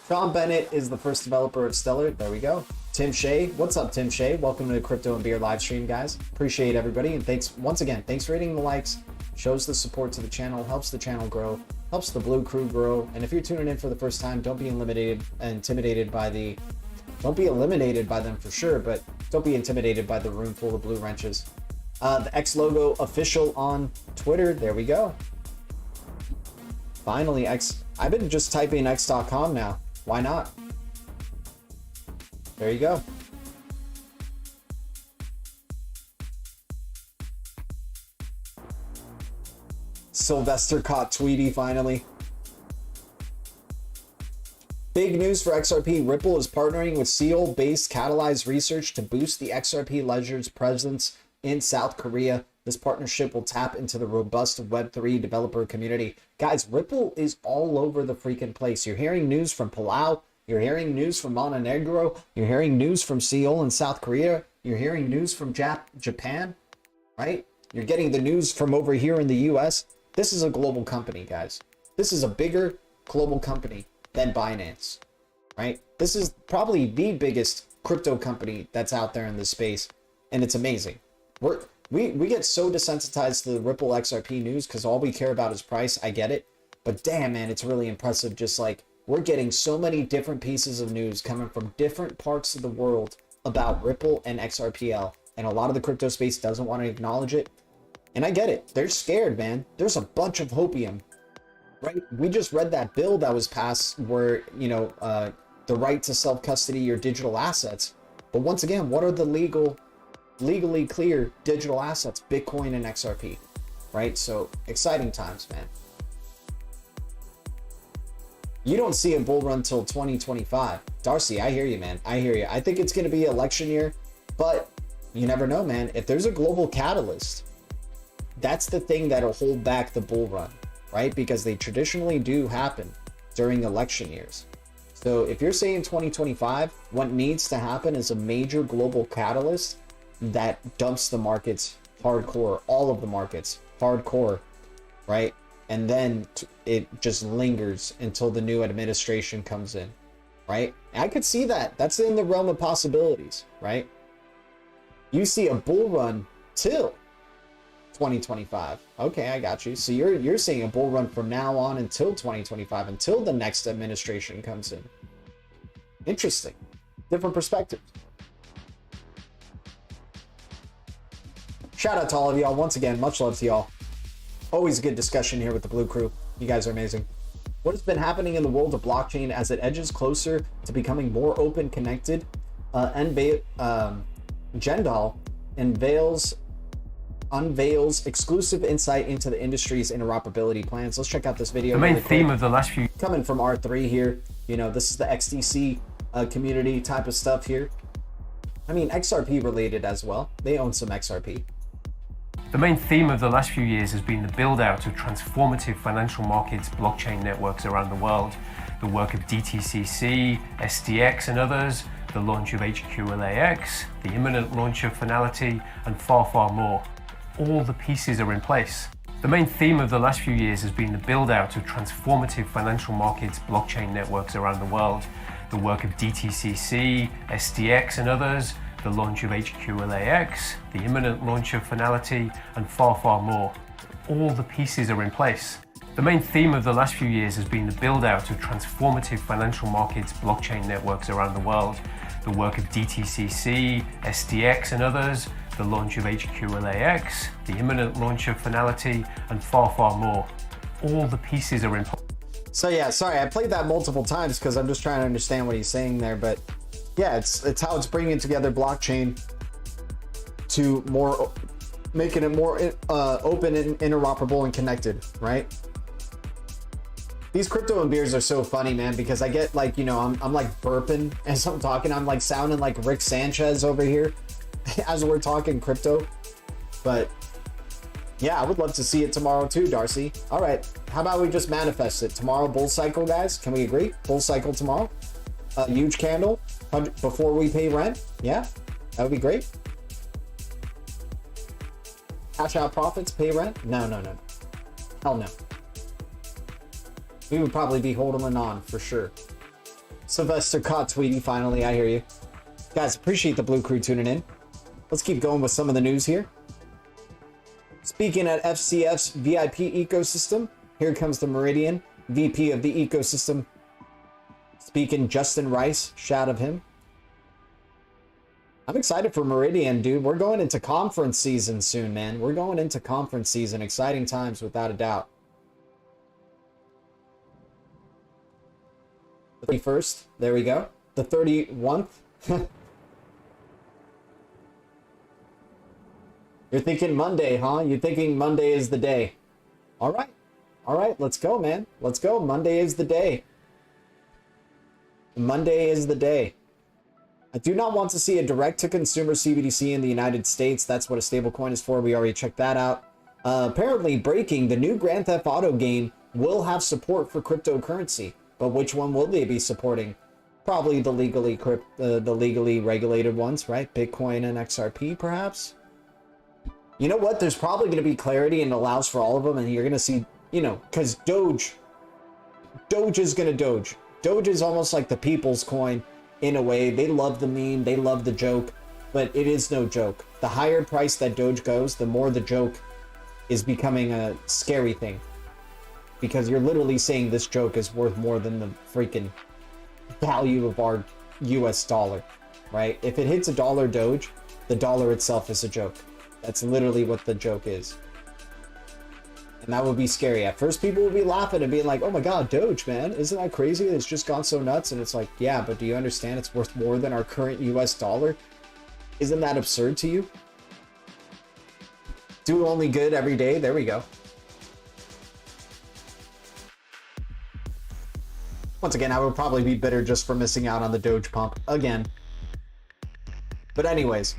Sean Bennett is the first developer of Stellar. There we go. Tim Shea. What's up, Tim Shea? Welcome to the Crypto and Beer live stream, guys. Appreciate everybody. And thanks, once again, thanks for hitting the likes. Shows the support to the channel, helps the channel grow, helps the Blue Crew grow. And if you're tuning in for the first time, don't be intimidated by the... Don't be eliminated by them for sure, but don't be intimidated by the room full of blue wrenches. The X logo official on Twitter. There we go. Finally, X. I've been just typing x.com now. Why not? There you go. Sylvester caught Tweety finally. Big news for XRP. Ripple is partnering with Seoul-based Catalyze Research to boost the XRP ledger's presence in South Korea. This partnership will tap into the robust Web3 developer community. Guys, Ripple is all over the freaking place. You're hearing news from Palau. You're hearing news from Montenegro. You're hearing news from Seoul and South Korea. You're hearing news from Japan, right? You're getting the news from over here in the US. This is a global company, guys. This is a bigger global company than Binance, right? This is probably the biggest crypto company that's out there in this space, and it's amazing. We get so desensitized to the Ripple XRP news because all we care about is price. I get it, but damn, man, it's really impressive. Just like we're getting so many different pieces of news coming from different parts of the world about Ripple and XRPL, and a lot of the crypto space doesn't want to acknowledge it. And I get it. They're scared, man. There's a bunch of hopium, right? We just read that bill that was passed where, you know, the right to self-custody your digital assets. But once again, what are the legally clear digital assets? Bitcoin and XRP, right? So exciting times, man. You don't see a bull run till 2025. Darcy, I hear you, man. I hear you. I think it's going to be election year, but you never know, man. If there's a global catalyst, that's the thing that'll hold back the bull run, right? Because they traditionally do happen during election years. So if you're saying 2025, what needs to happen is a major global catalyst that dumps the markets hardcore, all of the markets hardcore, right? And then it just lingers until the new administration comes in, right? I could see that. That's in the realm of possibilities, right? You see a bull run till 2025. Okay, I got you. So you're seeing a bull run from now on until 2025, until the next administration comes in. Interesting. Different perspectives. Shout out to all of y'all. Once again, much love to y'all. Always a good discussion here with the Blue Crew. You guys are amazing. What has been happening in the world of blockchain as it edges closer to becoming more open, connected? Jendal unveils exclusive insight into the industry's interoperability plans. Let's check out this video. The main theme of the last few... Coming from R3 here. You know, this is the XDC community type of stuff here. I mean, XRP related as well. They own some XRP. The main theme of the last few years has been the build-out of transformative financial markets blockchain networks around the world. The work of DTCC, SDX and others, the launch of HQLAX, the imminent launch of Finality, and far, far more. All the pieces are in place. The main theme of the last few years has been the build-out of transformative financial markets blockchain networks around the world. the work of DTCC, SDX and others, the launch of HQLAX, the imminent launch of Finality, and far, far more. All the pieces are in place. The main theme of the last few years has been the build-out of transformative financial markets blockchain networks around the world, the work of DTCC, SDX and others, the launch of HQLAX, the imminent launch of Finality, and far, far more. All the pieces are in place. So yeah, sorry, I played that multiple times because I'm just trying to understand what he's saying there. But yeah, it's how it's bringing together blockchain to making it more open and interoperable and connected, right? These crypto and beers are so funny, man, because I get like, I'm like burping as I'm talking. I'm like sounding like Rick Sanchez over here as we're talking crypto. But yeah, I would love to see it tomorrow too, Darcy. All right, how about we just manifest it? Tomorrow, bull cycle, guys. Can we agree? Bull cycle tomorrow. A huge candle before we pay rent. Yeah, that would be great. Cash out profits, pay rent. No. Hell no. We would probably be holding them on for sure. Sylvester caught Tweety finally. I hear you. Guys, appreciate the Blue Crew tuning in. Let's keep going with some of the news here. Speaking at FCF's VIP ecosystem, here comes the Meridian, VP of the ecosystem. Speaking Justin Rice, shout of him. I'm excited for Meridian, dude. We're going into conference season soon, man. We're going into conference season. Exciting times, without a doubt. The 31st, there we go. The 31st. You're thinking Monday, huh? You're thinking Monday is the day. All right, let's go, man. Let's go. Monday is the day. Monday is the day. I do not want to see a direct-to-consumer CBDC in the United States. That's what a stablecoin is for. We already checked that out. Apparently, breaking, the new Grand Theft Auto game will have support for cryptocurrency. But which one will they be supporting? Probably the legally regulated ones, right? Bitcoin and XRP, perhaps? You know what? There's probably going to be clarity and allows for all of them. And you're going to see, because Doge is going to Doge. Doge is almost like the people's coin in a way. They love the meme. They love the joke. But it is no joke. The higher price that Doge goes, the more the joke is becoming a scary thing. Because you're literally saying this joke is worth more than the freaking value of our US dollar, right? If it hits $1 Doge, the dollar itself is a joke. That's literally what the joke is. And that would be scary. At first, people would be laughing and being like, oh my God, Doge, man. Isn't that crazy? It's just gone so nuts. And it's like, yeah, but do you understand it's worth more than our current US dollar? Isn't that absurd to you? Do only good every day. There we go. Once again, I would probably be bitter just for missing out on the Doge pump again. But anyways,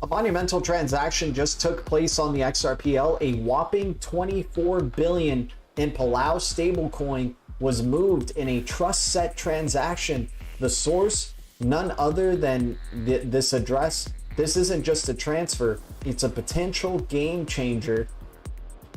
a monumental transaction just took place on the XRPL. A whopping 24 billion in Palau stablecoin was moved in a trust set transaction. The source, none other than this address. This isn't just a transfer, it's a potential game changer.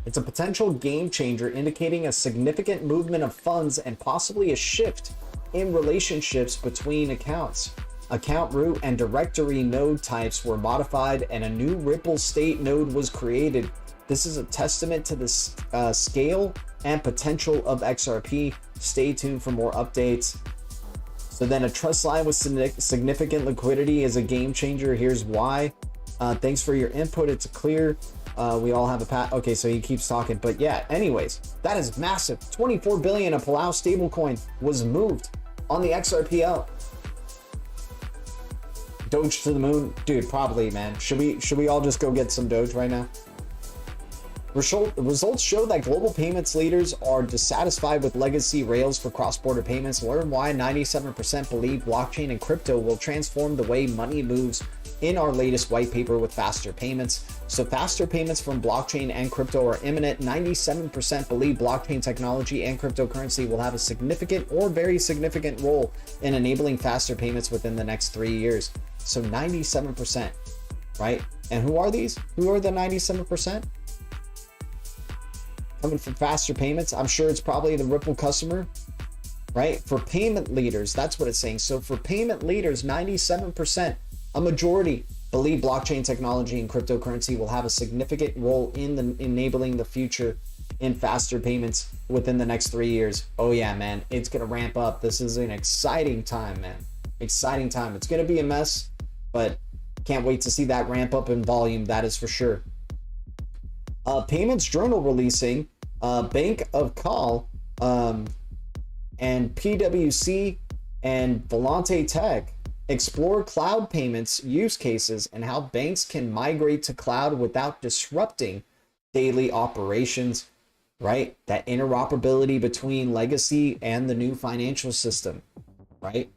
It's a potential game changer indicating a significant movement of funds and possibly a shift in relationships between accounts. Account root and directory node types were modified and a new Ripple state node was created. This is a testament to the scale and potential of XRP. Stay tuned for more updates. So then a trust line with significant liquidity is a game changer. Here's why. Thanks for your input. It's clear. We all have a pat. Okay, so he keeps talking, but yeah, anyways, that is massive. 24 billion of Palau stablecoin was moved on the XRPL. Doge to the moon, dude, probably, man. Should we all just go get some Doge right now? Results show that global payments leaders are dissatisfied with legacy rails for cross-border payments. Learn why 97% believe blockchain and crypto will transform the way money moves in our latest white paper with faster payments. So faster payments from blockchain and crypto are imminent. 97% believe blockchain technology and cryptocurrency will have a significant or very significant role in enabling faster payments within the next 3 years. So 97%, right? And who are these? Who are the 97%? Coming from faster payments. I'm sure it's probably the Ripple customer right? For payment leaders, that's what it's saying. So for payment leaders, 97%, a majority believe blockchain technology and cryptocurrency will have a significant role in enabling the future in faster payments within the next 3 years. Oh yeah, man, it's gonna ramp up. This is an exciting time, man. Exciting time. It's gonna be a mess, but can't wait to see that ramp up in volume, that is for sure. Payments Journal releasing Bank of Call and PwC and Volante Tech explore cloud payments use cases and how banks can migrate to cloud without disrupting daily operations, right? That interoperability between legacy and the new financial system, right?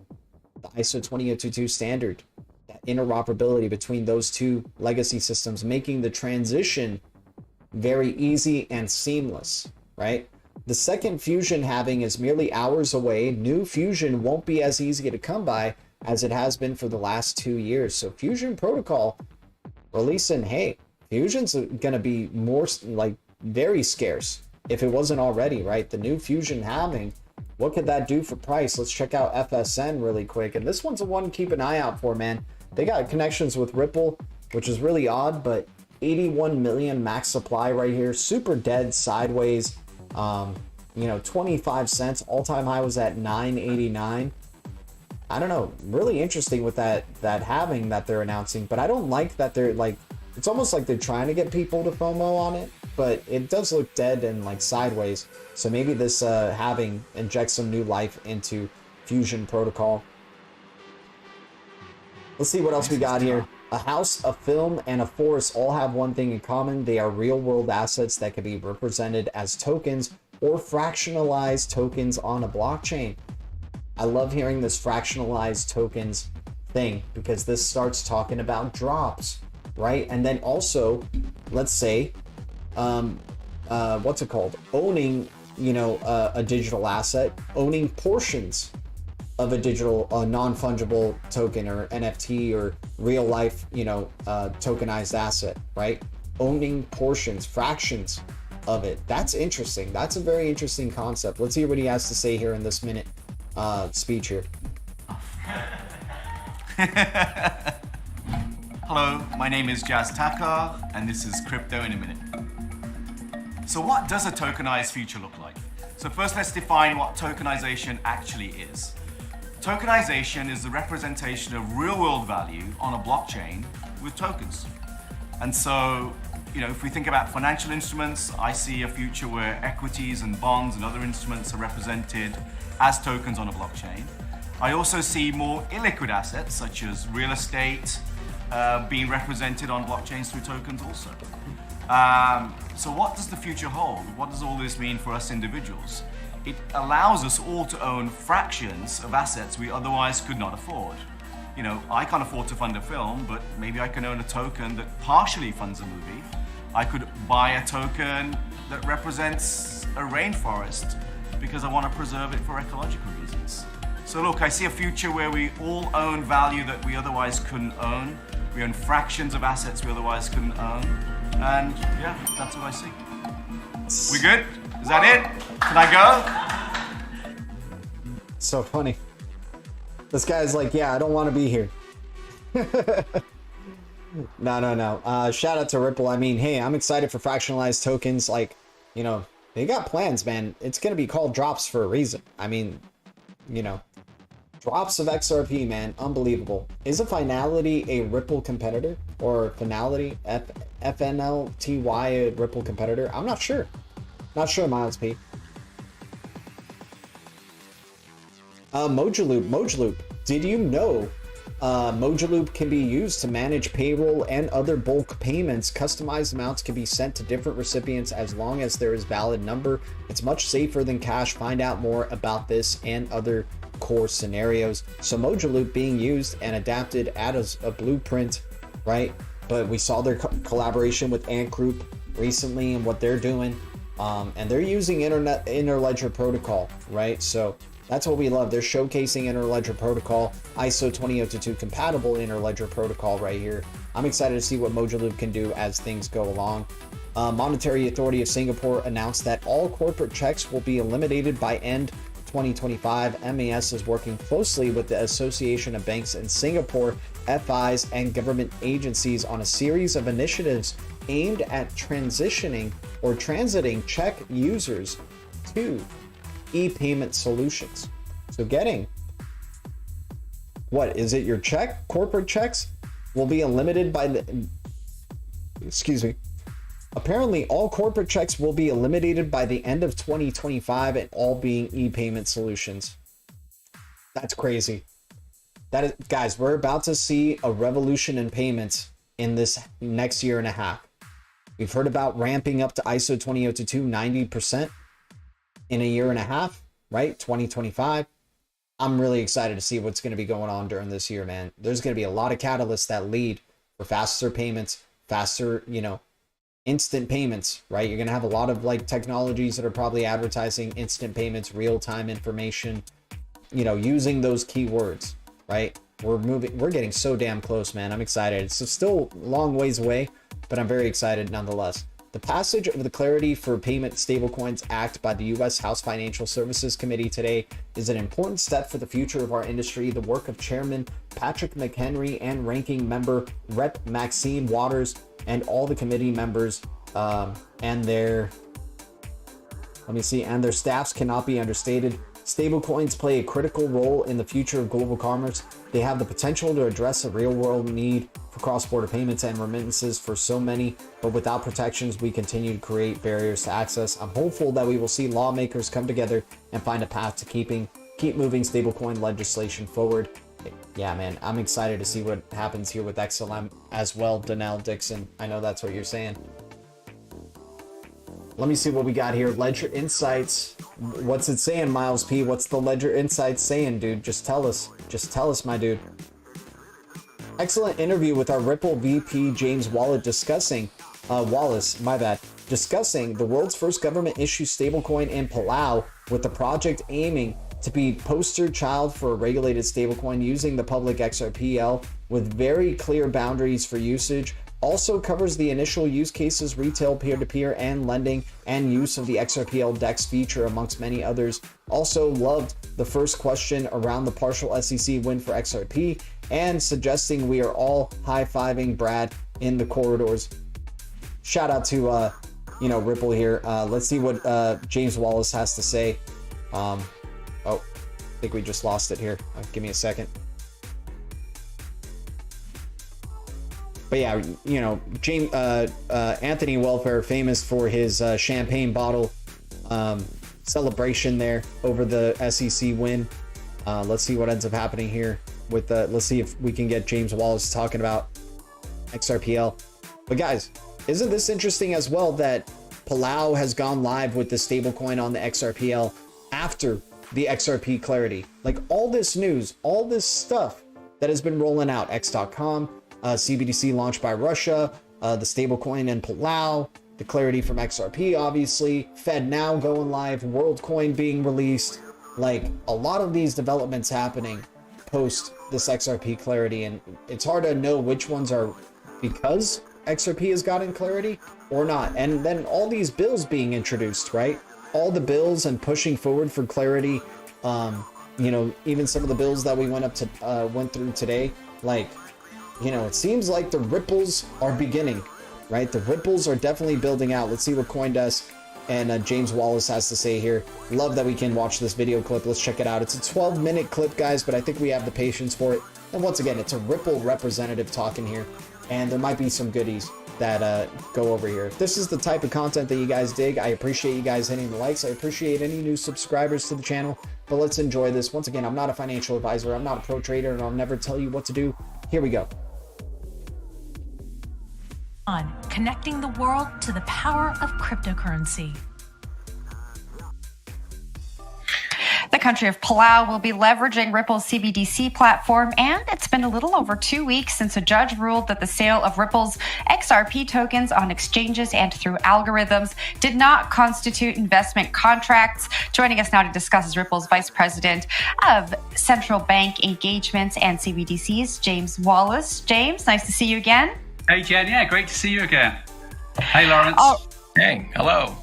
The ISO 20022 standard, that interoperability between those two legacy systems, making the transition very easy and seamless, right? The second Fusion halving is merely hours away. New Fusion won't be as easy to come by as it has been for the last 2 years. So Fusion Protocol releasing, hey, Fusion's gonna be more like very scarce if it wasn't already, right? The new Fusion halving, what could that do for price? Let's check out FSN really quick. And this one's a one to keep an eye out for, man. They got connections with Ripple, which is really odd, but 81 million max supply right here, super dead sideways. 25 cents, all-time high was at 9.89. I don't know, really interesting with that halving that they're announcing, but I don't like that they're like, it's almost like they're trying to get people to FOMO on it, but it does look dead and like sideways. So maybe this halving injects some new life into Fusion Protocol. Let's see what else we got here. A house, a film, and a forest all have one thing in common. They are real-world assets that can be represented as tokens or fractionalized tokens on a blockchain. I love hearing this fractionalized tokens thing because this starts talking about drops, right? And then also, let's say, what's it called? Owning, a digital asset, owning portions of a digital non-fungible token or NFT or real life, tokenized asset, right? Owning portions, fractions of it. That's interesting. That's a very interesting concept. Let's hear what he has to say here in this minute speech here. Hello, my name is Jazz Takar, and this is Crypto in a Minute. So what does a tokenized future look like? So first let's define what tokenization actually is. Tokenization is the representation of real-world value on a blockchain with tokens. And so, if we think about financial instruments, I see a future where equities and bonds and other instruments are represented as tokens on a blockchain. I also see more illiquid assets, such as real estate, being represented on blockchains through tokens also. So what does the future hold? What does all this mean for us individuals? It allows us all to own fractions of assets we otherwise could not afford. I can't afford to fund a film, but maybe I can own a token that partially funds a movie. I could buy a token that represents a rainforest because I want to preserve it for ecological reasons. So look, I see a future where we all own value that we otherwise couldn't own. We own fractions of assets we otherwise couldn't own. And yeah, that's what I see. We good? Is that it? Can I go? So funny. This guy's like, yeah, I don't want to be here. No. Shout out to Ripple. I mean, hey, I'm excited for fractionalized tokens. Like, they got plans, man. It's going to be called drops for a reason. I mean, drops of XRP, man. Unbelievable. Is a Finality a Ripple competitor? Or Finality, FNLTY, a Ripple competitor? I'm not sure. Not sure, Miles P. Mojaloop. Did you know Mojaloop can be used to manage payroll and other bulk payments? Customized amounts can be sent to different recipients as long as there is valid number. It's much safer than cash. Find out more about this and other core scenarios. So Mojaloop being used and adapted as a blueprint, right? But we saw their collaboration with Ant Group recently and what they're doing. And they're using Interledger protocol, right? So that's what we love. They're showcasing Interledger protocol, ISO 20022 compatible Interledger protocol right here. I'm excited to see what Mojaloop can do as things go along. Monetary Authority of Singapore announced that all corporate checks will be eliminated by end 2025, MAS is working closely with the Association of Banks in Singapore, FIs, and government agencies on a series of initiatives aimed at transiting check users to e-payment solutions. So getting, what is it, your check? Corporate checks will be limited by the, apparently all corporate checks will be eliminated by the end of 2025 and all being e-payment solutions. That's crazy. That is, guys, we're about to see a revolution in payments in this next year and a half. We've heard about ramping up to ISO 20022 90% in a year and a half, right? 2025. I'm really excited to see what's going to be going on during this year, man. There's going to be a lot of catalysts that lead for faster payments, faster, instant payments, right? You're going to have a lot of like technologies that are probably advertising instant payments, real-time information, using those keywords, right? We're getting so damn close, man. I'm excited. It's still a long ways away, but I'm very excited nonetheless. The passage of the Clarity for Payment Stablecoins Act by the U.S. House Financial Services Committee today is an important step for the future of our industry. The work of Chairman Patrick McHenry and Ranking Member Rep. Maxine Waters and all the committee members and their staffs cannot be understated. Stablecoins play a critical role in the future of global commerce. They have the potential to address a real-world need for cross-border payments and remittances for so many, but without protections, we continue to create barriers to access. I'm hopeful that we will see lawmakers come together and find a path to keep moving stablecoin legislation forward. Yeah, man, I'm excited to see what happens here with XLM as well, Donnell Dixon. I know that's what you're saying. Let me see what we got here. Ledger Insights. What's it saying, Miles P? What's the Ledger Insights saying, dude? Just tell us. Just tell us, my dude. Excellent interview with our Ripple VP, James Wallace, discussing the world's first government-issued stablecoin in Palau, with the project aiming to be poster child for a regulated stablecoin using the public XRPL with very clear boundaries for usage. Also covers the initial use cases, retail, peer-to-peer, and lending, and use of the XRPL DEX feature, amongst many others. Also loved the first question around the partial SEC win for XRP, and suggesting we are all high-fiving Brad in the corridors. Shout out to, Ripple here. Let's see what James Wallace has to say. I think we just lost it here. Give me a second. But yeah, James Anthony Welfare, famous for his champagne bottle celebration there over the SEC win. Let's see what ends up happening here with let's see if we can get James Wallace talking about XRPL. But guys, isn't this interesting as well that Palau has gone live with the stablecoin on the XRPL after the XRP Clarity? Like all this news, all this stuff that has been rolling out, X.com, CBDC launched by Russia, the stablecoin in Palau, the Clarity from XRP, obviously, Fed Now going live, WorldCoin being released, like a lot of these developments happening post this XRP Clarity, and it's hard to know which ones are because XRP has gotten Clarity or not. And then all these bills being introduced, right? All the bills and pushing forward for Clarity, even some of the bills that we went through today, like, it seems like the ripples are beginning, right? The ripples are definitely building out. Let's see what CoinDesk and James Wallace has to say here. Love that we can watch this video clip. Let's check it out. It's a 12-minute clip, guys, but I think we have the patience for it. And once again, it's a Ripple representative talking here, and there might be some goodies that go over here. If this is the type of content that you guys dig, I appreciate you guys hitting the likes. I appreciate any new subscribers to the channel, but let's enjoy this. Once again, I'm not a financial advisor. I'm not a pro trader, and I'll never tell you what to do. Here we go. On connecting the world to the power of cryptocurrency. The country of Palau will be leveraging Ripple's CBDC platform, and it's been a little over 2 weeks since a judge ruled that the sale of Ripple's XRP tokens on exchanges and through algorithms did not constitute investment contracts. Joining us now to discuss is Ripple's Vice President of Central Bank Engagements and CBDCs, James Wallace. James, nice to see you again. Hey, Jen. Yeah, great to see you again. Hey, Lawrence. Hey, hello.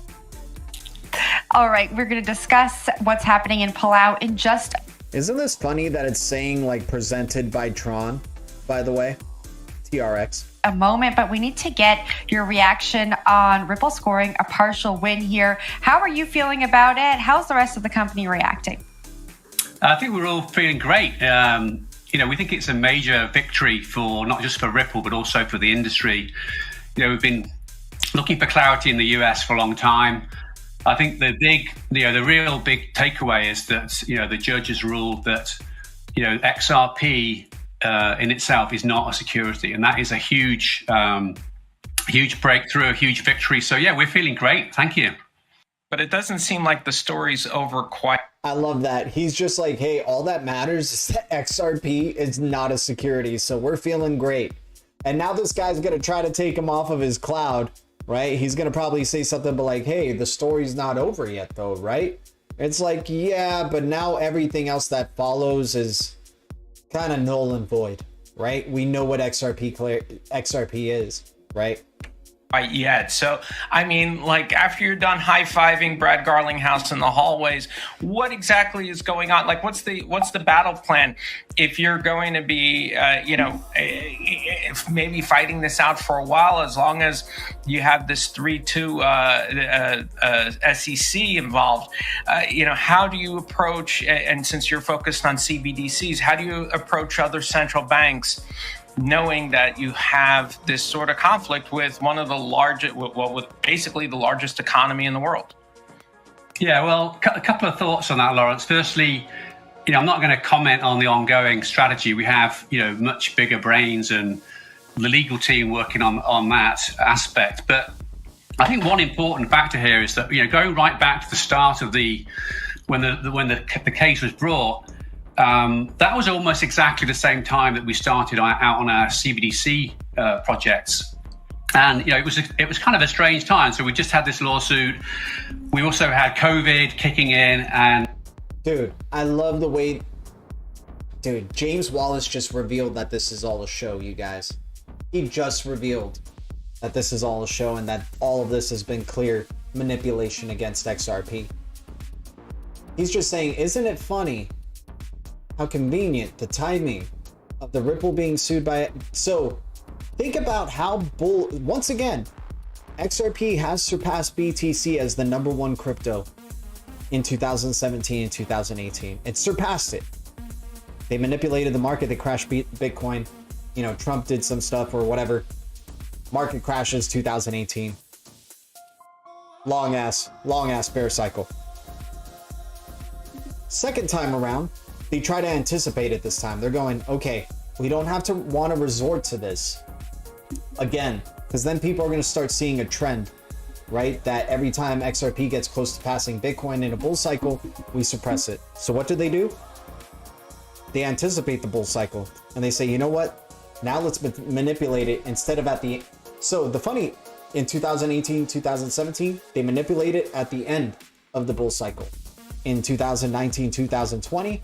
All right, we're going to discuss what's happening in Palau in just... Isn't this funny that it's saying like presented by Tron, by the way? TRX. A moment, but we need to get your reaction on Ripple scoring a partial win here. How are you feeling about it? How's the rest of the company reacting? I think we're all feeling great. We think it's a major victory for not just for Ripple, but also for the industry. We've been looking for clarity in the US for a long time. I think the real big takeaway is that, the judges ruled that, XRP in itself is not a security. And that is a huge breakthrough, a huge victory. So, yeah, we're feeling great. Thank you. But it doesn't seem like the story's over quite. I love that. He's just like, hey, all that matters is that XRP is not a security. So we're feeling great. And now this guy's going to try to take him off of his cloud, right? He's going to probably say something but like, hey, the story's not over yet, though, right? It's like, yeah, but now everything else that follows is kind of null and void, right? We know what XRP is, right? Right yet. So, I mean, like after you're done high-fiving Brad Garlinghouse in the hallways, what exactly is going on? Like, what's the battle plan? If you're going to be, maybe fighting this out for a while, as long as you have this 3-2 SEC involved, how do you approach? And since you're focused on CBDCs, how do you approach other central banks, knowing that you have this sort of conflict with one of the largest, with basically the largest economy in the world? Yeah, well, a couple of thoughts on that, Lawrence. Firstly, I'm not going to comment on the ongoing strategy. We have, much bigger brains and the legal team working on that aspect. But I think one important factor here is that, going right back to the start of when the case was brought, that was almost exactly the same time that we started out on our CBDC projects. And, it was kind of a strange time. So we just had this lawsuit. We also had COVID kicking in. And dude, I love the way, James Wallace just revealed that this is all a show, you guys. He just revealed that this is all a show and that all of this has been clear manipulation against XRP. He's just saying, isn't it funny how convenient the timing of the Ripple being sued by it? So think about how once again, XRP has surpassed BTC as the #1 crypto in 2017 and 2018. It surpassed it. They manipulated the market. They crashed Bitcoin. Trump did some stuff or whatever. Market crashes 2018. Long ass bear cycle. Second time around, they try to anticipate it this time. They're going, okay, we don't have to want to resort to this again, because then people are going to start seeing a trend, right? That every time XRP gets close to passing Bitcoin in a bull cycle, we suppress it. So what do? They anticipate the bull cycle and they say, you know what? Now let's manipulate it instead of at the... So the funny, in 2018, 2017, they manipulate it at the end of the bull cycle. In 2019, 2020,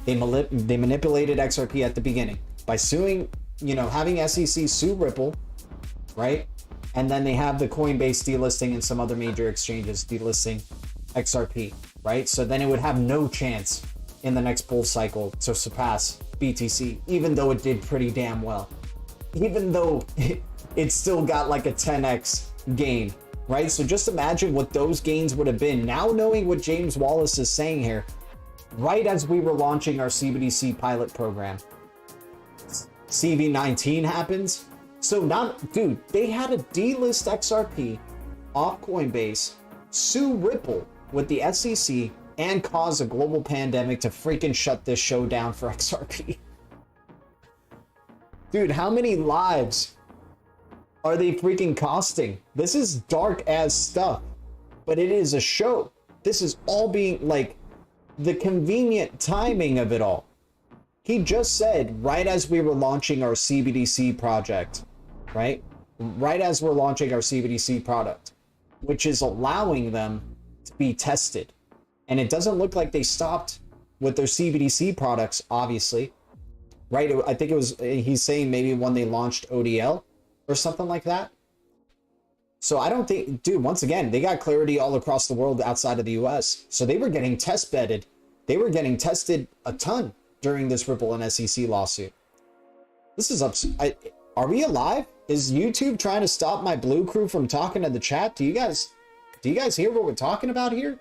they manipulated XRP at the beginning by suing, having SEC sue Ripple, right? And then they have the Coinbase delisting and some other major exchanges delisting XRP, right? So then it would have no chance in the next bull cycle to surpass BTC, even though it did pretty damn well. Even though it still got like a 10x gain, right? So just imagine what those gains would have been. Now knowing what James Wallace is saying here, right as we were launching our CBDC pilot program, CV19 happens. So they had to delist XRP off Coinbase, sue Ripple with the SEC, and cause a global pandemic to freaking shut this show down for XRP. Dude, how many lives are they freaking costing? This is dark as stuff, but it is a show. This is all being like the convenient timing of it all. He just said right as we were launching our CBDC project, right? Right as we're launching our CBDC product, which is allowing them to be tested. And it doesn't look like they stopped with their CBDC products, obviously, right? I think he's saying maybe when they launched ODL or something like that. So I don't think, dude, once again, they got clarity all across the world outside of the US. So they were getting test bedded. They were getting tested a ton during this Ripple and SEC lawsuit. This is are we alive? Is YouTube trying to stop my blue crew from talking to the chat? Do you guys hear what we're talking about here?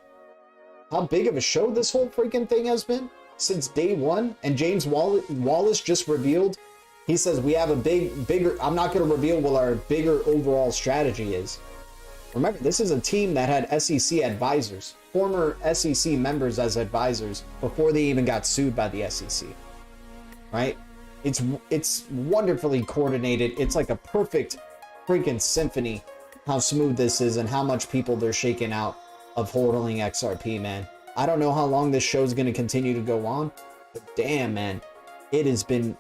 How big of a show this whole freaking thing has been since day one? And James Wallace just revealed, he says we have a bigger, I'm not going to reveal what our bigger overall strategy is. Remember, this is a team that had SEC advisors, former SEC members as advisors before they even got sued by the SEC, right? It's wonderfully coordinated. It's like a perfect freaking symphony how smooth this is and how much people they're shaking out of holding XRP, man. I don't know how long this show is going to continue to go on, but damn, man, it has been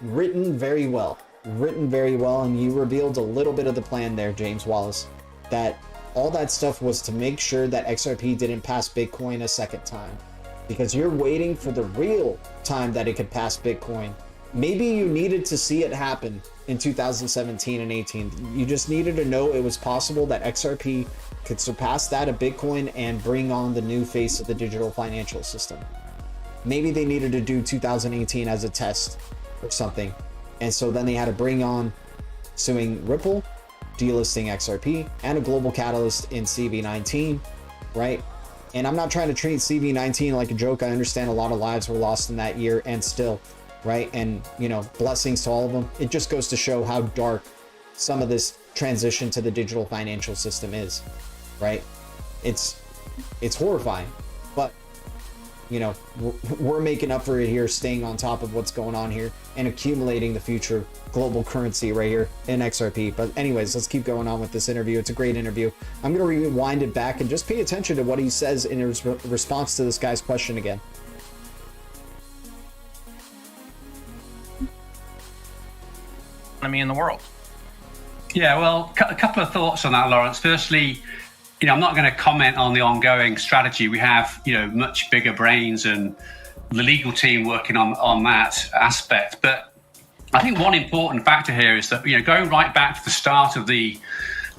written very well, and you revealed a little bit of the plan there, James Wallace, that all that stuff was to make sure that XRP didn't pass Bitcoin a second time, because you're waiting for the real time that it could pass Bitcoin. Maybe you needed to see it happen in 2017 and 18. You just needed to know it was possible that XRP could surpass that of Bitcoin and bring on the new face of the digital financial system. Maybe they needed to do 2018 as a test or something. And so then they had to bring on suing Ripple, delisting XRP, and a global catalyst in CV19, right? And I'm not trying to treat CV19 like a joke. I understand a lot of lives were lost in that year and still, right? And, you know, blessings to all of them. It just goes to show how dark some of this transition to the digital financial system is, right? It's horrifying, but, you know, we're making up for it here, staying on top of what's going on here and accumulating the future global currency right here in XRP. But anyways, let's keep going on with this interview. It's a great interview. I'm going to rewind it back and just pay attention to what he says in his response to this guy's question again. Economy in the world. Yeah, well, a couple of thoughts on that, Lawrence. Firstly, you know, I'm not going to comment on the ongoing strategy. We have, you know, much bigger brains and the legal team working on that aspect. But I think one important factor here is that, you know, going right back to the start of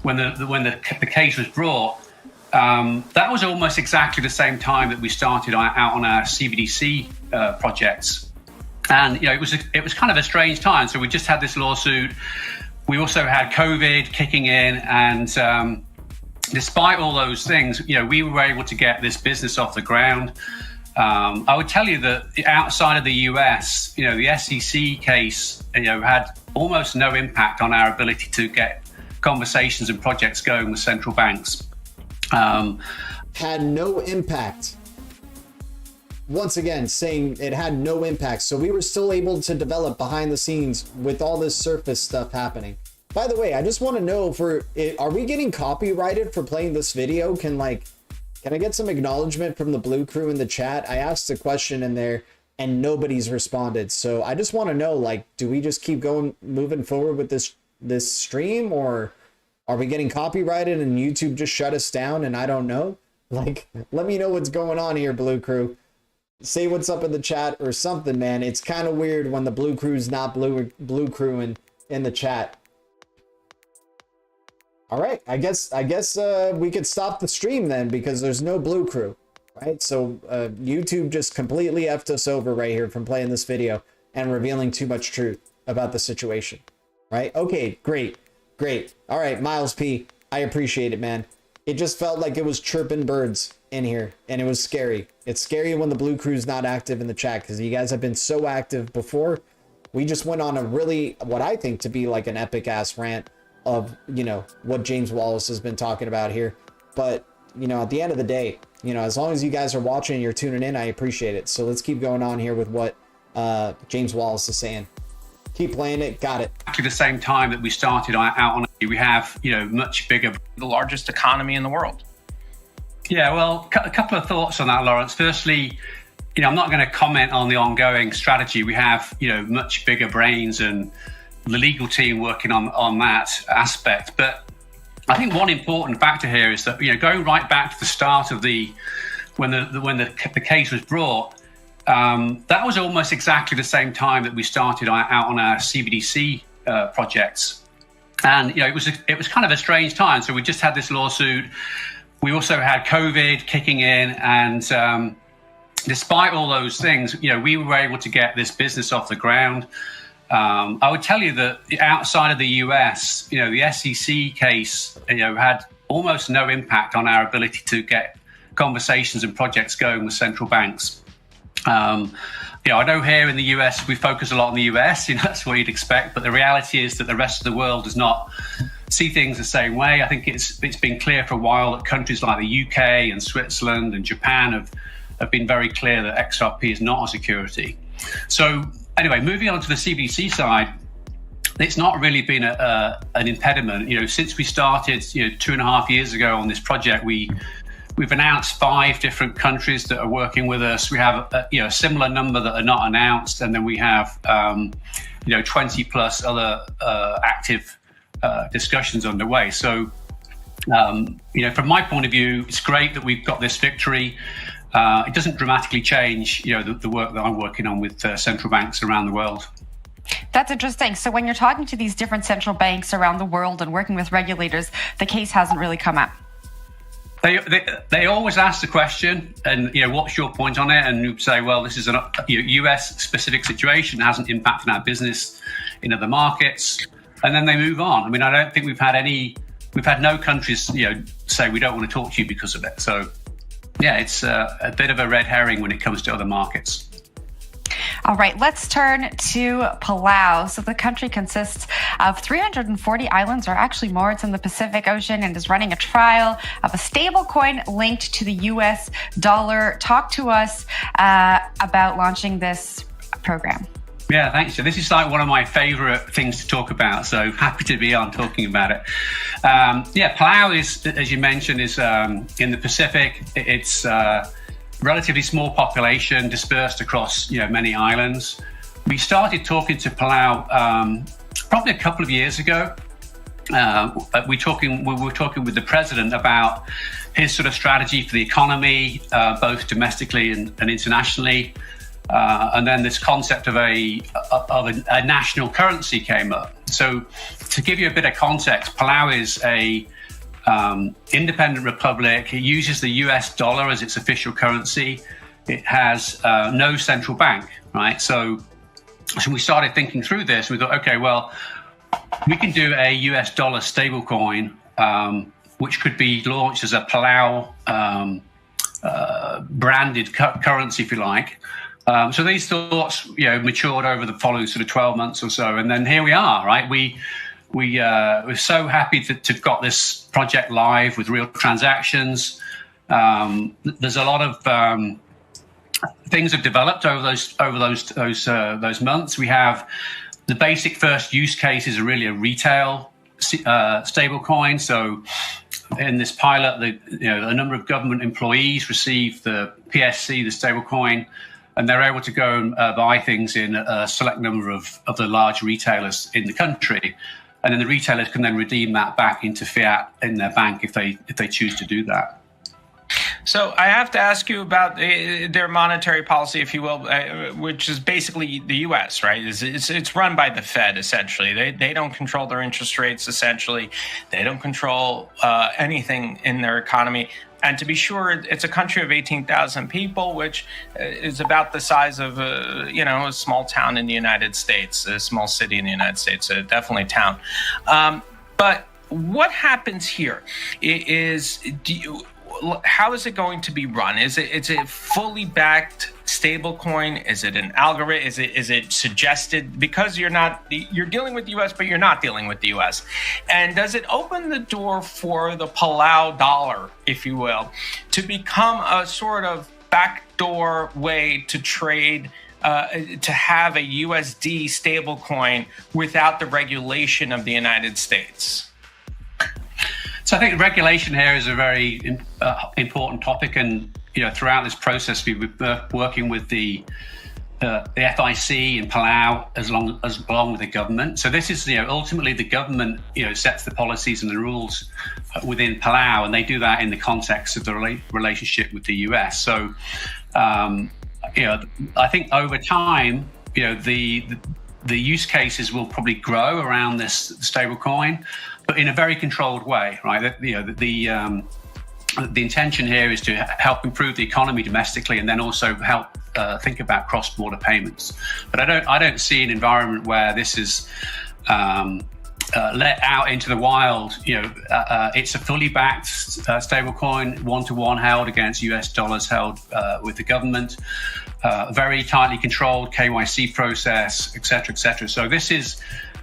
when the case was brought, that was almost exactly the same time that we started out on our CBDC projects. And, you know, it was kind of a strange time. So we just had this lawsuit. We also had COVID kicking in, and despite all those things, you know, we were able to get this business off the ground. I would tell you that outside of the US, you know, the SEC case, you know, had almost no impact on our ability to get conversations and projects going with central banks. Had no impact. Once again, saying it had no impact. So we were still able to develop behind the scenes with all this surface stuff happening. By the way, I just want to know, are we getting copyrighted for playing this video? Can I get some acknowledgement from the Blue Crew in the chat? I asked a question in there and nobody's responded. So I just want to know, like, do we just keep moving forward with this stream, or are we getting copyrighted and YouTube just shut us down and I don't know? Like, let me know what's going on here, Blue Crew. Say what's up in the chat or something, man. It's kind of weird when the Blue Crew's not blue crewing in the chat. All right, I guess we could stop the stream then, because there's no Blue Crew, right? So YouTube just completely effed us over right here from playing this video and revealing too much truth about the situation, right? Okay, great. All right, Miles P, I appreciate it, man. It just felt like it was chirping birds in here, and it was scary. It's scary when the Blue Crew's not active in the chat, because you guys have been so active before. We just went on a really, what I think to be like an epic ass rant of, you know, what James Wallace has been talking about here. But, you know, at the end of the day, you know, as long as you guys are watching and you're tuning in, I appreciate it. So let's keep going on here with what James Wallace is saying. Keep playing it. Got it. Actually, the same time that we started out on it, we have, you know, much bigger. The largest economy in the world. Yeah, well, a couple of thoughts on that, Lawrence. Firstly, you know, I'm not going to comment on the ongoing strategy. We have, you know, much bigger brains and the legal team working on that aspect. But I think one important factor here is that, you know, going right back to the start of when the case was brought, that was almost exactly the same time that we started out on our CBDC projects. And it was kind of a strange time. So we just had this lawsuit. We also had COVID kicking in, and despite all those things, we were able to get this business off the ground. I would tell you that outside of the US, the SEC case, had almost no impact on our ability to get conversations and projects going with central banks. I know here in the US, we focus a lot on the US, that's what you'd expect, but the reality is that the rest of the world does not see things the same way. I think it's been clear for a while that countries like the UK and Switzerland and Japan have been very clear that XRP is not a security. So anyway, moving on to the CBDC side, it's not really been an impediment. Since we started 2.5 years ago on this project, we've announced 5 different countries that are working with us. We have a similar number that are not announced, and then we have 20 plus other active discussions underway. So from my point of view, it's great that we've got this victory. It doesn't dramatically change the work that I'm working on with central banks around the world. That's interesting. So when you're talking to these different central banks around the world and working with regulators, the case hasn't really come up. They always ask the question, and what's your point on it? And you say, well, this is a US specific situation, it hasn't impacted our business in other markets, and then they move on. I mean, I don't think we've had no countries say we don't want to talk to you because of it. So yeah, it's a bit of a red herring when it comes to other markets. All right, let's turn to Palau. So the country consists of 340 islands, or actually more. It's in the Pacific Ocean and is running a trial of a stable coin linked to the US dollar. Talk to us about launching this program. Yeah, thanks. So this is like one of my favorite things to talk about. So happy to be on talking about it. Palau is, as you mentioned, is in the Pacific. It's relatively small population dispersed across many islands. We started talking to Palau probably a couple of years ago. We were talking with the president about his sort of strategy for the economy, both domestically and internationally. And then this concept of a national currency came up. So to give you a bit of context, Palau is a independent republic. It uses the US dollar as its official currency. It has no central bank, right? So we started thinking through this. We thought, okay, well, we can do a US dollar stablecoin, which could be launched as a Palau branded currency, if you like. So these thoughts, matured over the following sort of 12 months or so, and then here we are, right? We're so happy to have got this project live with real transactions. There's a lot of things have developed over those months. We have the basic first use case is really a retail stablecoin. So in this pilot, a number of government employees receive the PSC, the stablecoin, and they're able to go and buy things in a select number of the large retailers in the country. And then the retailers can then redeem that back into fiat in their bank if they choose to do that. So I have to ask you about their monetary policy, if you will, which is basically the U.S., right? It's run by the Fed, essentially. They don't control their interest rates, essentially. They don't control anything in their economy. And to be sure, it's a country of 18,000 people, which is about the size of a small town in the United States, a small city in the United States, definitely a town. But what happens here is, how is it going to be run? Is it fully backed stablecoin? Is it an algorithm? Is it suggested? Because you're dealing with the U.S., but you're not dealing with the U.S. And does it open the door for the Palau dollar, if you will, to become a sort of backdoor way to trade, to have a USD stablecoin without the regulation of the United States? So I think regulation here is a very important topic, and throughout this process, we've been working with the FIC in Palau along with the government. So this is ultimately the government sets the policies and the rules within Palau, and they do that in the context of the relationship with the US. So I think over time the the use cases will probably grow around this stablecoin, but in a very controlled way, right? The intention here is to help improve the economy domestically, and then also help think about cross-border payments. But I don't see an environment where this is let out into the wild. It's a fully backed stablecoin, one-to-one held against US dollars held with the government, very tightly controlled KYC process, et cetera, et cetera. So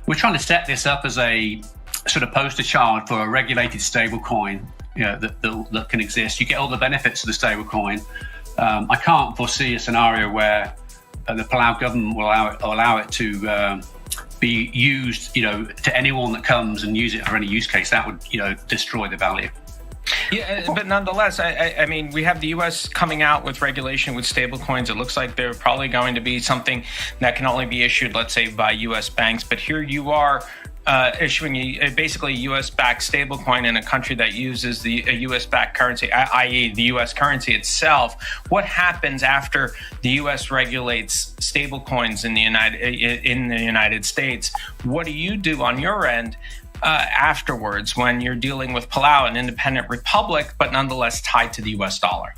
we're trying to set this up as a sort of poster child for a regulated stablecoin, that can exist. You get all the benefits of the stablecoin. I can't foresee a scenario where the Palau government will allow it to be used, to anyone that comes and use it for any use case. That would, destroy the value. Yeah, but nonetheless, I mean, we have the U.S. coming out with regulation with stablecoins. It looks like they're probably going to be something that can only be issued, let's say, by U.S. banks. But here you are issuing basically a U.S.-backed stablecoin in a country that uses a U.S.-backed currency, i.e. the U.S. currency itself. What happens after the U.S. regulates stablecoins in the United States? What do you do on your end afterwards when you're dealing with Palau, an independent republic, but nonetheless tied to the US dollar?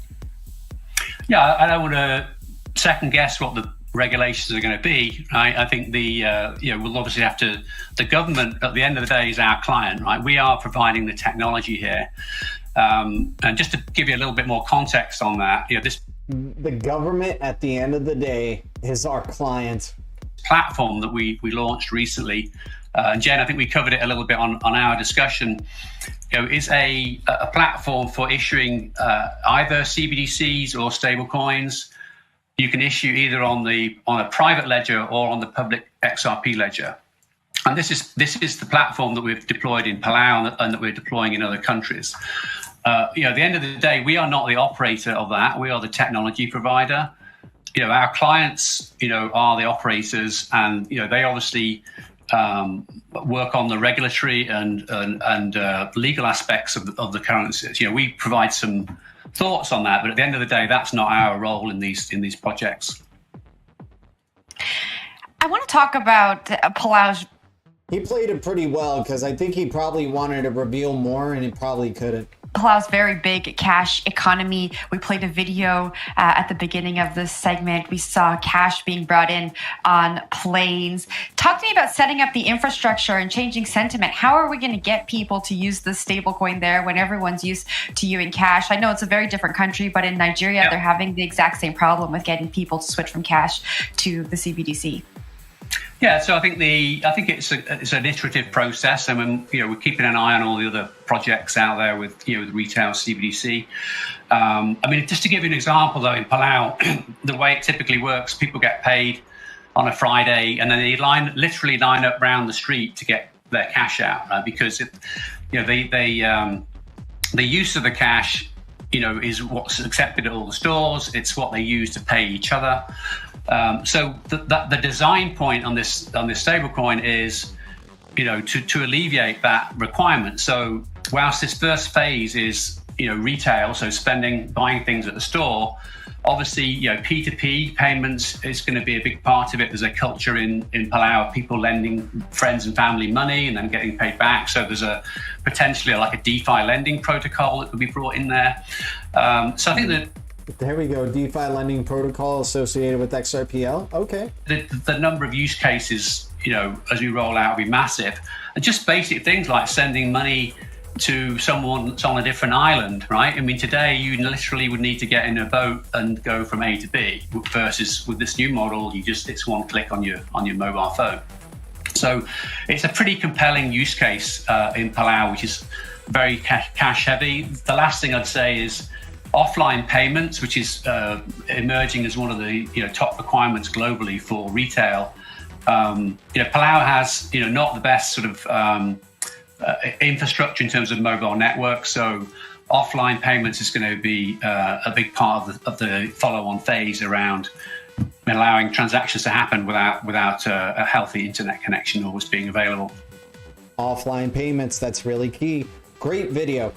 Yeah, I don't want to second guess what the regulations are going to be, right? I think we'll obviously have to, the government at the end of the day is our client, right? We are providing the technology here. And just to give you a little bit more context on that, the government at the end of the day is our client. Platform that we launched recently, and Jen, I think we covered it a little bit on our discussion, is a platform for issuing either CBDCs or stablecoins. You can issue either on a private ledger or on the public XRP ledger. And this is the platform that we've deployed in Palau and that we're deploying in other countries. At the end of the day, we are not the operator of that. We are the technology provider. Our clients, are the operators, and they obviously work on the regulatory and legal aspects of the currencies. We provide some thoughts on that, but at the end of the day, that's not our role in these projects. I want to talk about Palau's. He played it pretty well because I think he probably wanted to reveal more, and he probably couldn't. Palau's very big cash economy. We played a video at the beginning of this segment. We saw cash being brought in on planes. Talk to me about setting up the infrastructure and changing sentiment. How are we going to get people to use the stablecoin there when everyone's used to using cash? I know it's a very different country, but in Nigeria, they're having the exact same problem with getting people to switch from cash to the CBDC. Yeah, so I think it's an iterative process, and we're keeping an eye on all the other projects out there with retail CBDC. Just to give you an example, though, in Palau, the way it typically works, people get paid on a Friday, and then they literally line up around the street to get their cash out, right? Because the use of the cash, is what's accepted at all the stores. It's what they use to pay each other. So the design point on this stablecoin is, to alleviate that requirement. So whilst this first phase is, retail, so buying things at the store, obviously, P2P payments is going to be a big part of it. There's a culture in Palau of people lending friends and family money and then getting paid back. So there's potentially like a DeFi lending protocol that could be brought in there. So I think that. There we go. DeFi lending protocol associated with XRPL. Okay. The number of use cases, as we roll out, will be massive. And just basic things like sending money to someone that's on a different island, right? Today you literally would need to get in a boat and go from A to B, versus with this new model, it's one click on your mobile phone. So it's a pretty compelling use case in Palau, which is very cash heavy. The last thing I'd say is offline payments, which is emerging as one of the top requirements globally for retail. Palau has not the best sort of infrastructure in terms of mobile networks, so offline payments is going to be a big part of the follow-on phase around allowing transactions to happen without a healthy internet connection always being available. Offline payments, that's really key. Great video.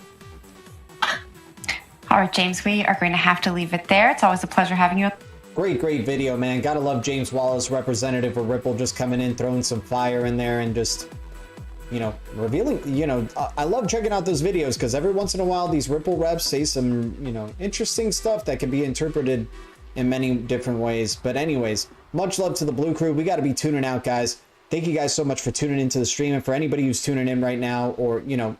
All right, James, we are going to have to leave it there. It's always a pleasure having you. Great video, man. Gotta love James Wallace, representative of Ripple, just coming in, throwing some fire in there and just, you know, revealing, you know, I love checking out those videos because every once in a while these Ripple reps say some, you know, interesting stuff that can be interpreted in many different ways. But anyways, much love to the Blue Crew. We got to be tuning out, guys. Thank you guys so much for tuning into the stream. And for anybody who's tuning in right now, or, you know,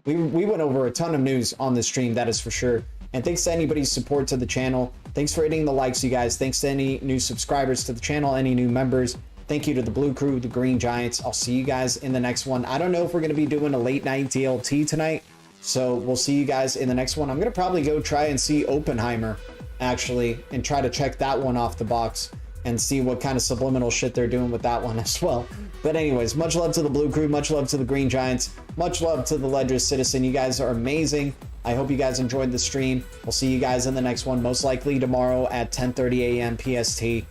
we went over a ton of news on the stream, that is for sure. And thanks to anybody's support to the channel. Thanks for hitting the likes, you guys. Thanks to any new subscribers to the channel, any new members. Thank you to the Blue Crew, the Green Giants. I'll see you guys in the next one. I don't know if we're going to be doing a late night DLT tonight, so we'll see you guys in the next one. I'm going to probably go try and see Oppenheimer, actually, and try to check that one off the box and see what kind of subliminal shit they're doing with that one as well. But anyways, much love to the Blue Crew, much love to the Green Giants, much love to the Ledger Citizen. You guys are amazing. I hope you guys enjoyed the stream. We'll see you guys in the next one, most likely tomorrow at 10:30 a.m. PST,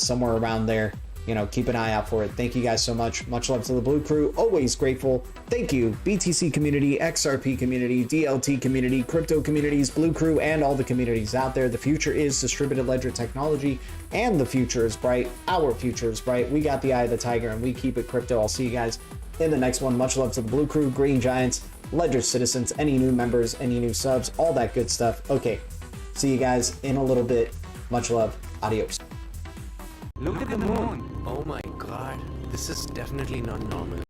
somewhere around there. You know, keep an eye out for it. Thank you guys so much. Much love to the Blue Crew. Always grateful. Thank you, BTC community, XRP community, DLT community, crypto communities, Blue Crew, and all the communities out there. The future is distributed ledger technology, and the future is bright. Our future is bright. We got the eye of the tiger, and we keep it crypto. I'll see you guys in the next one. Much love to the Blue Crew, Green Giants, Ledger Citizens, any new members, any new subs, all that good stuff. Okay, see you guys in a little bit. Much love. Adios. Look at the moon. Oh my god, this is definitely not normal.